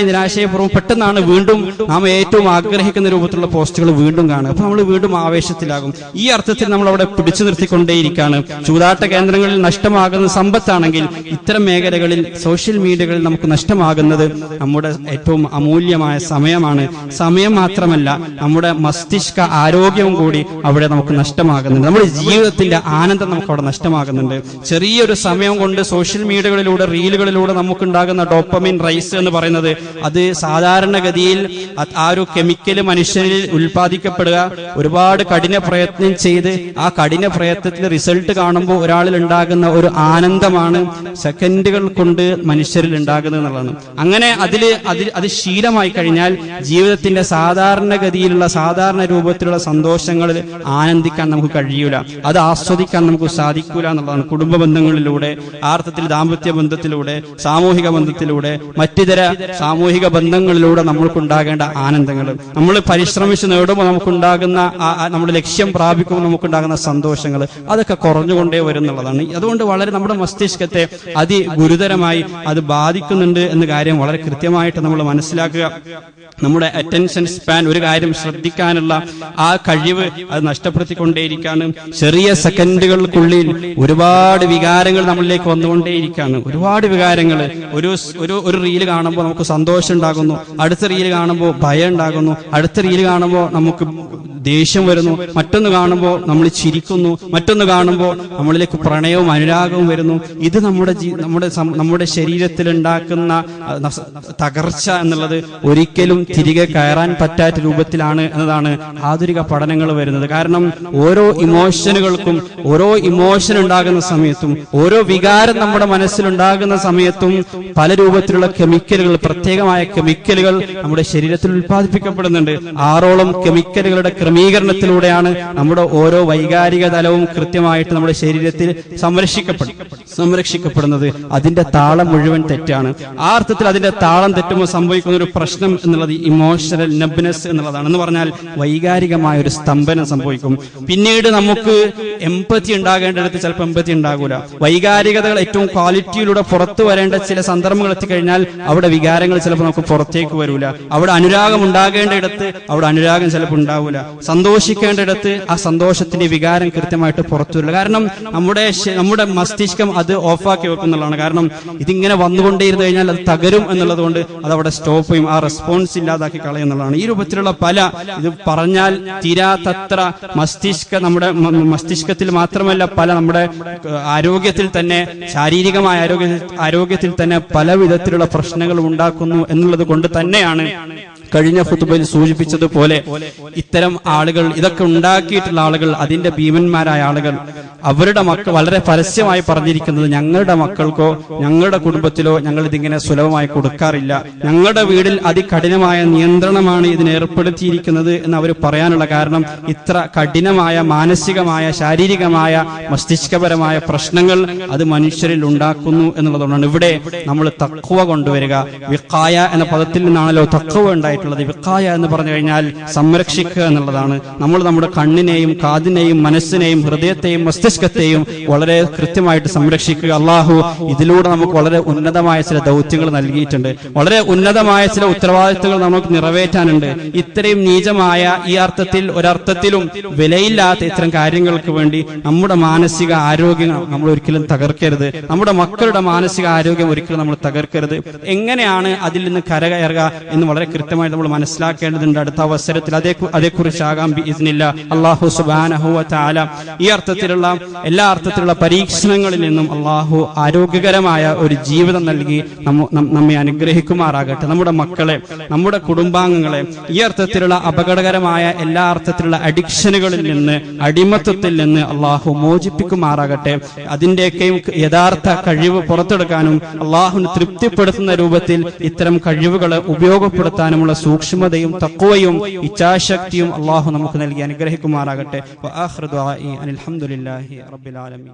A: നിരാശയെ പുറം പെട്ടെന്നാണ് വീണ്ടും നാം ഏറ്റവും ആഗ്രഹിക്കുന്ന രൂപത്തിലുള്ള പോസ്റ്റുകൾ വീണ്ടും കാണുക. അപ്പൊ നമ്മൾ വീണ്ടും ആവേശത്തിലാകും. ഈ അർത്ഥത്തിൽ നമ്മൾ അവിടെ പിടിച്ചു നിർത്തിക്കൊണ്ടേയിരിക്കുകയാണ്. ചൂതാട്ട കേന്ദ്രങ്ങളിൽ നഷ്ടമാകുന്ന സമ്പത്താണെങ്കിൽ ഇത്തരം മേഖലകളിൽ, സോഷ്യൽ മീഡിയകളിൽ നമുക്ക് നഷ്ടമാകുന്നത് നമ്മുടെ ഏറ്റവും അമൂല്യമായ സമയമാണ്. സമയം മാത്രമല്ല, നമ്മുടെ മസ്തിഷ്ക ആരോഗ്യവും കൂടി അവിടെ നമുക്ക് നഷ്ടമാകുന്നുണ്ട്. നമ്മുടെ ജീവിതത്തിന്റെ ആനന്ദം നമുക്ക് അവിടെ നഷ്ടമാകുന്നുണ്ട്. ചെറിയൊരു സമയം കൊണ്ട് സോഷ്യൽ മീഡിയകളിലൂടെ, റീലുകളിലൂടെ നമുക്കുണ്ടാകുന്ന ഡോപ്പമിൻ റൈസ് എന്ന് പറയുന്നത്, അത് സാധാരണഗതിയിൽ ആ ഒരു കെമിക്കൽ മനുഷ്യനിൽ ഉൽപ്പാദിക്കപ്പെടുക, ഒരുപാട് കഠിന പ്രയത്നം ചെയ്ത് ആ കഠിന പ്രയത്നത്തിൽ റിസൾട്ട് കാണുമ്പോൾ ഒരാളിൽ ഉണ്ടാകുന്ന ഒരു ആനന്ദമാണ് സെക്കൻഡുകൾ കൊണ്ട് മനുഷ്യരിൽ ഉണ്ടാകുന്നത് എന്നുള്ളതാണ്. അങ്ങനെ അത് ശീലമായി കഴിഞ്ഞാൽ ജീവിതത്തിന്റെ സാധാരണഗതിയിലുള്ള, സാധാരണ രൂപത്തിലുള്ള സന്തോഷങ്ങളിൽ ആനന്ദിക്കാൻ നമുക്ക് കഴിയൂല, അത് ആസ്വദിക്കാൻ നമുക്ക് സാധിക്കൂല എന്നുള്ളതാണ്. കുടുംബ ബന്ധങ്ങളിലൂടെ, ആർത്ഥത്തിൽ ദാമ്പത്യ ബന്ധത്തിലൂടെ, സാമൂഹിക ബന്ധത്തിലൂടെ, മറ്റിതര സാമൂഹിക ബന്ധങ്ങളിലൂടെ നമ്മൾക്കുണ്ടാകേണ്ട ആനന്ദങ്ങൾ, നമ്മൾ പരിശ്രമിച്ച് നേടുമ്പോൾ നമുക്കുണ്ടാകുന്ന, നമ്മുടെ ലക്ഷ്യം പ്രാപിക്കുമ്പോൾ നമുക്കുണ്ടാകുന്ന സന്തോഷങ്ങൾ, അതൊക്കെ കുറഞ്ഞുകൊണ്ടേ വരുന്നുള്ളതാണ്. അതുകൊണ്ട് വളരെ നമ്മുടെ മസ്തിഷ്കത്തെ അതിഗുരുതരമായി അത് ബാധിക്കുന്നുണ്ട് എന്ന കാര്യം വളരെ കൃത്യമായിട്ട് നമ്മൾ മനസ്സിലാക്കുക. നമ്മുടെ അറ്റൻഷൻ സ്പാൻ, ഒരു കാര്യം ശ്രദ്ധിക്കാനുള്ള ആ കഴിവ് അത് നഷ്ടപ്പെടുത്തിക്കൊണ്ടേയിരിക്കുകയാണ്. ചെറിയ സെക്കൻഡുകൾക്കുള്ളിൽ ഒരുപാട് വികാരങ്ങൾ നമ്മളിലേക്ക് വന്നുകൊണ്ടേയിരിക്കുകയാണ്. ഒരുപാട് വികാരങ്ങൾ. ഒരു റീല് കാണുമ്പോൾ നമുക്ക് സന്തോഷം ഉണ്ടാകുന്നു, അടുത്ത റീല് കാണുമ്പോൾ ഭയം ഉണ്ടാകുന്നു, അടുത്ത റീല് കാണുമ്പോൾ നമുക്ക് ദേഷ്യം വരുന്നു, മറ്റൊന്ന് കാണുമ്പോൾ നമ്മൾ ചിരിക്കുന്നു, മറ്റൊന്ന് കാണുമ്പോൾ നമ്മളിലേക്ക് പ്രണയവും അനുരാഗവും വരുന്നു. ഇത് നമ്മുടെ ശരീരത്തിൽ ഉണ്ടാക്കുന്ന തകർച്ച എന്നുള്ളത് ഒരിക്കലും തിരികെ കയറാൻ പറ്റാത്ത രൂപത്തിലാണ് എന്നതാണ് ആധുനിക പഠനങ്ങൾ വരുന്നത്. കാരണം ഓരോ ഇമോഷനുകൾക്കും, ഓരോ ഇമോഷൻ ഉണ്ടാകുന്ന സമയത്തും, ഓരോ വികാരം നമ്മുടെ മനസ്സിലുണ്ടാകുന്ന സമയത്തും പല രൂപത്തിലുള്ള കെമിക്കലുകൾ, പ്രത്യേകമായ കെമിക്കലുകൾ നമ്മുടെ ശരീരത്തിൽ ഉൽപ്പാദിപ്പിക്കപ്പെടുന്നുണ്ട്. 6ഓളം കെമിക്കലുകളുടെ ക്രമീകരണത്തിലൂടെയാണ് നമ്മുടെ ഓരോ വൈകാരിക തലവും കൃത്യമായിട്ട് നമ്മുടെ ശരീരത്തിൽ സംരക്ഷിക്കപ്പെടുന്നത്. അതിന്റെ താളം മുഴുവൻ തെറ്റാണ്. ആ അർത്ഥത്തിൽ അതിന്റെ താളം തെറ്റുമ്പോൾ സംഭവിക്കുന്ന ഒരു പ്രശ്നം എന്നുള്ളത് ഇമോഷണൽ നബ്നെസ് എന്നുള്ളതാണ്. എന്ന് പറഞ്ഞാൽ വൈകാരികമായ ഒരു സ്തംഭനം സംഭവിക്കും. പിന്നീട് നമുക്ക് എമ്പത്തി ഉണ്ടാകേണ്ടടുത്ത് ചിലപ്പോൾ എമ്പത്തി ഉണ്ടാകൂല. വൈകാരികതകൾ ഏറ്റവും ക്വാളിറ്റിയിലൂടെ പുറത്തു വരേണ്ട ചില സന്ദർഭങ്ങൾ എത്തിക്കഴിഞ്ഞാൽ അവിടെ വികാരങ്ങൾ ചിലപ്പോൾ നമുക്ക് പുറത്തേക്ക് വരൂല. അവിടെ അനുരാഗം ഉണ്ടാകേണ്ടയിടത്ത് അവിടെ അനുരാഗം ചിലപ്പോൾ ഉണ്ടാവൂല. സന്തോഷിക്കേണ്ടയിടത്ത് ആ സന്തോഷത്തിന്റെ വികാരം കൃത്യമായിട്ട് പുറത്തു വരില്ല. കാരണം നമ്മുടെ മസ്തിഷ്കം അത് ഓഫാക്കി വെക്കുന്നുള്ളതാണ്. കാരണം ഇതിങ്ങനെ വന്നുകൊണ്ടേയിരുന്നു കഴിഞ്ഞാൽ അത് തകരും എന്നുള്ളത് കൊണ്ട് അതവിടെ സ്റ്റോപ്പ് ചെയ്യും, ആ റെസ്പോൺസ് ഇല്ലാതാക്കി കളയുന്നുള്ളതാണ്. ഈ രൂപത്തിലുള്ള ഇത് പറഞ്ഞാൽ തീരാത്തത്ര നമ്മുടെ മസ്തിഷ്കത്തിൽ മാത്രമല്ല, പല നമ്മുടെ ആരോഗ്യത്തിൽ തന്നെ, ശാരീരികമായ ആരോഗ്യത്തിൽ തന്നെ പല വിധത്തിലുള്ള പ്രശ്നങ്ങൾ ഉണ്ടാക്കുന്നു എന്നുള്ളത് കൊണ്ട് തന്നെയാണ് കഴിഞ്ഞ ഖുതുബയിൽ സൂചിപ്പിച്ചതുപോലെ ഇത്തരം ആളുകൾ, ഇതൊക്കെ ഉണ്ടാക്കിയിട്ടുള്ള ആളുകൾ, അതിന്റെ ഭീമന്മാരായ ആളുകൾ, അവരുടെ മക്കൾ വളരെ പരസ്യമായി പറഞ്ഞിരിക്കുന്നത്, ഞങ്ങളുടെ മക്കൾക്കോ ഞങ്ങളുടെ കുടുംബത്തിലോ ഞങ്ങൾ ഇതിങ്ങനെ സുലഭമായി കൊടുക്കാറില്ല, ഞങ്ങളുടെ വീട്ടിൽ അതികഠിനമായ നിയന്ത്രണമാണ് ഇതിന് ഏർപ്പെടുത്തിയിരിക്കുന്നത് എന്ന് അവർ പറയാനുള്ള കാരണം ഇത്ര കഠിനമായ മാനസികമായ, ശാരീരികമായ, മസ്തിഷ്കപരമായ പ്രശ്നങ്ങൾ അത് മനുഷ്യരിൽ ഉണ്ടാക്കുന്നു എന്നുള്ളതുകൊണ്ടാണ്. ഇവിടെ നമ്മൾ തഖ്വ കൊണ്ടുവരിക. വിഖായ എന്ന പദത്തിൽ നിന്നാണല്ലോ തഖ്വ ഉണ്ടായിട്ടുള്ളത്. വിഖായ എന്ന് പറഞ്ഞു കഴിഞ്ഞാൽ സംരക്ഷിക്കുക എന്നുള്ളതാണ്. നമ്മൾ നമ്മുടെ കണ്ണിനെയും കാതിനെയും മനസ്സിനെയും ഹൃദയത്തെയും മസ്തിഷ്കത്തെയും വളരെ കൃത്യമായിട്ട് സംരക്ഷിക്കുക. അള്ളാഹു ഇതിലൂടെ നമുക്ക് വളരെ ഉന്നതമായ ചില ദൗത്യങ്ങൾ നൽകിയിട്ടുണ്ട്. വളരെ ഉന്നതമായ ചില ഉത്തരവാദിത്തങ്ങൾ നമുക്ക് നിറവേറ്റാനുണ്ട്. ഇത്രയും നീചമായ, ഈ അർത്ഥത്തിൽ ഒരർത്ഥത്തിലും വിലയില്ലാത്ത ഇത്തരം കാര്യങ്ങൾക്ക് വേണ്ടി നമ്മുടെ മാനസിക ആരോഗ്യം നമ്മൾ ഒരിക്കലും തകർക്കരുത്. നമ്മുടെ മക്കളുടെ മാനസിക ആരോഗ്യം ഒരിക്കലും നമ്മൾ തകർക്കരുത്. എങ്ങനെയാണ് അതിൽ നിന്ന് കരകയറുക എന്ന് വളരെ കൃത്യമായി നമ്മൾ മനസ്സിലാക്കേണ്ടതുണ്ട്. അടുത്ത അവസരത്തിൽ അതേക്കുറിച്ചാകാം ബിഇസ്നില്ലാ. അല്ലാഹു സുബ്ഹാനഹു വ തആല ഈ അർത്ഥത്തിലുള്ള എല്ലാ അർത്ഥത്തിലുള്ള പരീക്ഷണങ്ങളിൽ നിന്നും അള്ളാഹു ആരോഗ്യകരമായ ഒരു ജീവിതം നൽകി നമ്മെ അനുഗ്രഹിക്കുമാറാകട്ടെ. നമ്മുടെ മക്കളെ, നമ്മുടെ കുടുംബാംഗങ്ങളെ ഈ അർത്ഥത്തിലുള്ള അപകടകരമായ എല്ലാ അർത്ഥത്തിലുള്ള അഡിക്ഷനുകളിൽ നിന്ന്, അടിമത്വത്തിൽ നിന്ന് അള്ളാഹു മോചിപ്പിക്കുമാറാകട്ടെ. അതിന്റെയൊക്കെയും യഥാർത്ഥ കഴിവ് പുറത്തെടുക്കാനും അള്ളാഹുവിന് തൃപ്തിപ്പെടുത്തുന്ന രൂപത്തിൽ ഇത്തരം കഴിവുകളെ ഉപയോഗപ്പെടുത്താനുമുള്ള സൂക്ഷ്മതയും തഖ്വയും ഇച്ഛാശക്തിയും അള്ളാഹു നമുക്ക് നൽകി അനുഗ്രഹിക്കുമാറാകട്ടെ. വആഖിറു ദുആഇ അനിൽ ഹംദുലില്ലാഹി റബ്ബിൽ ആലമീൻ.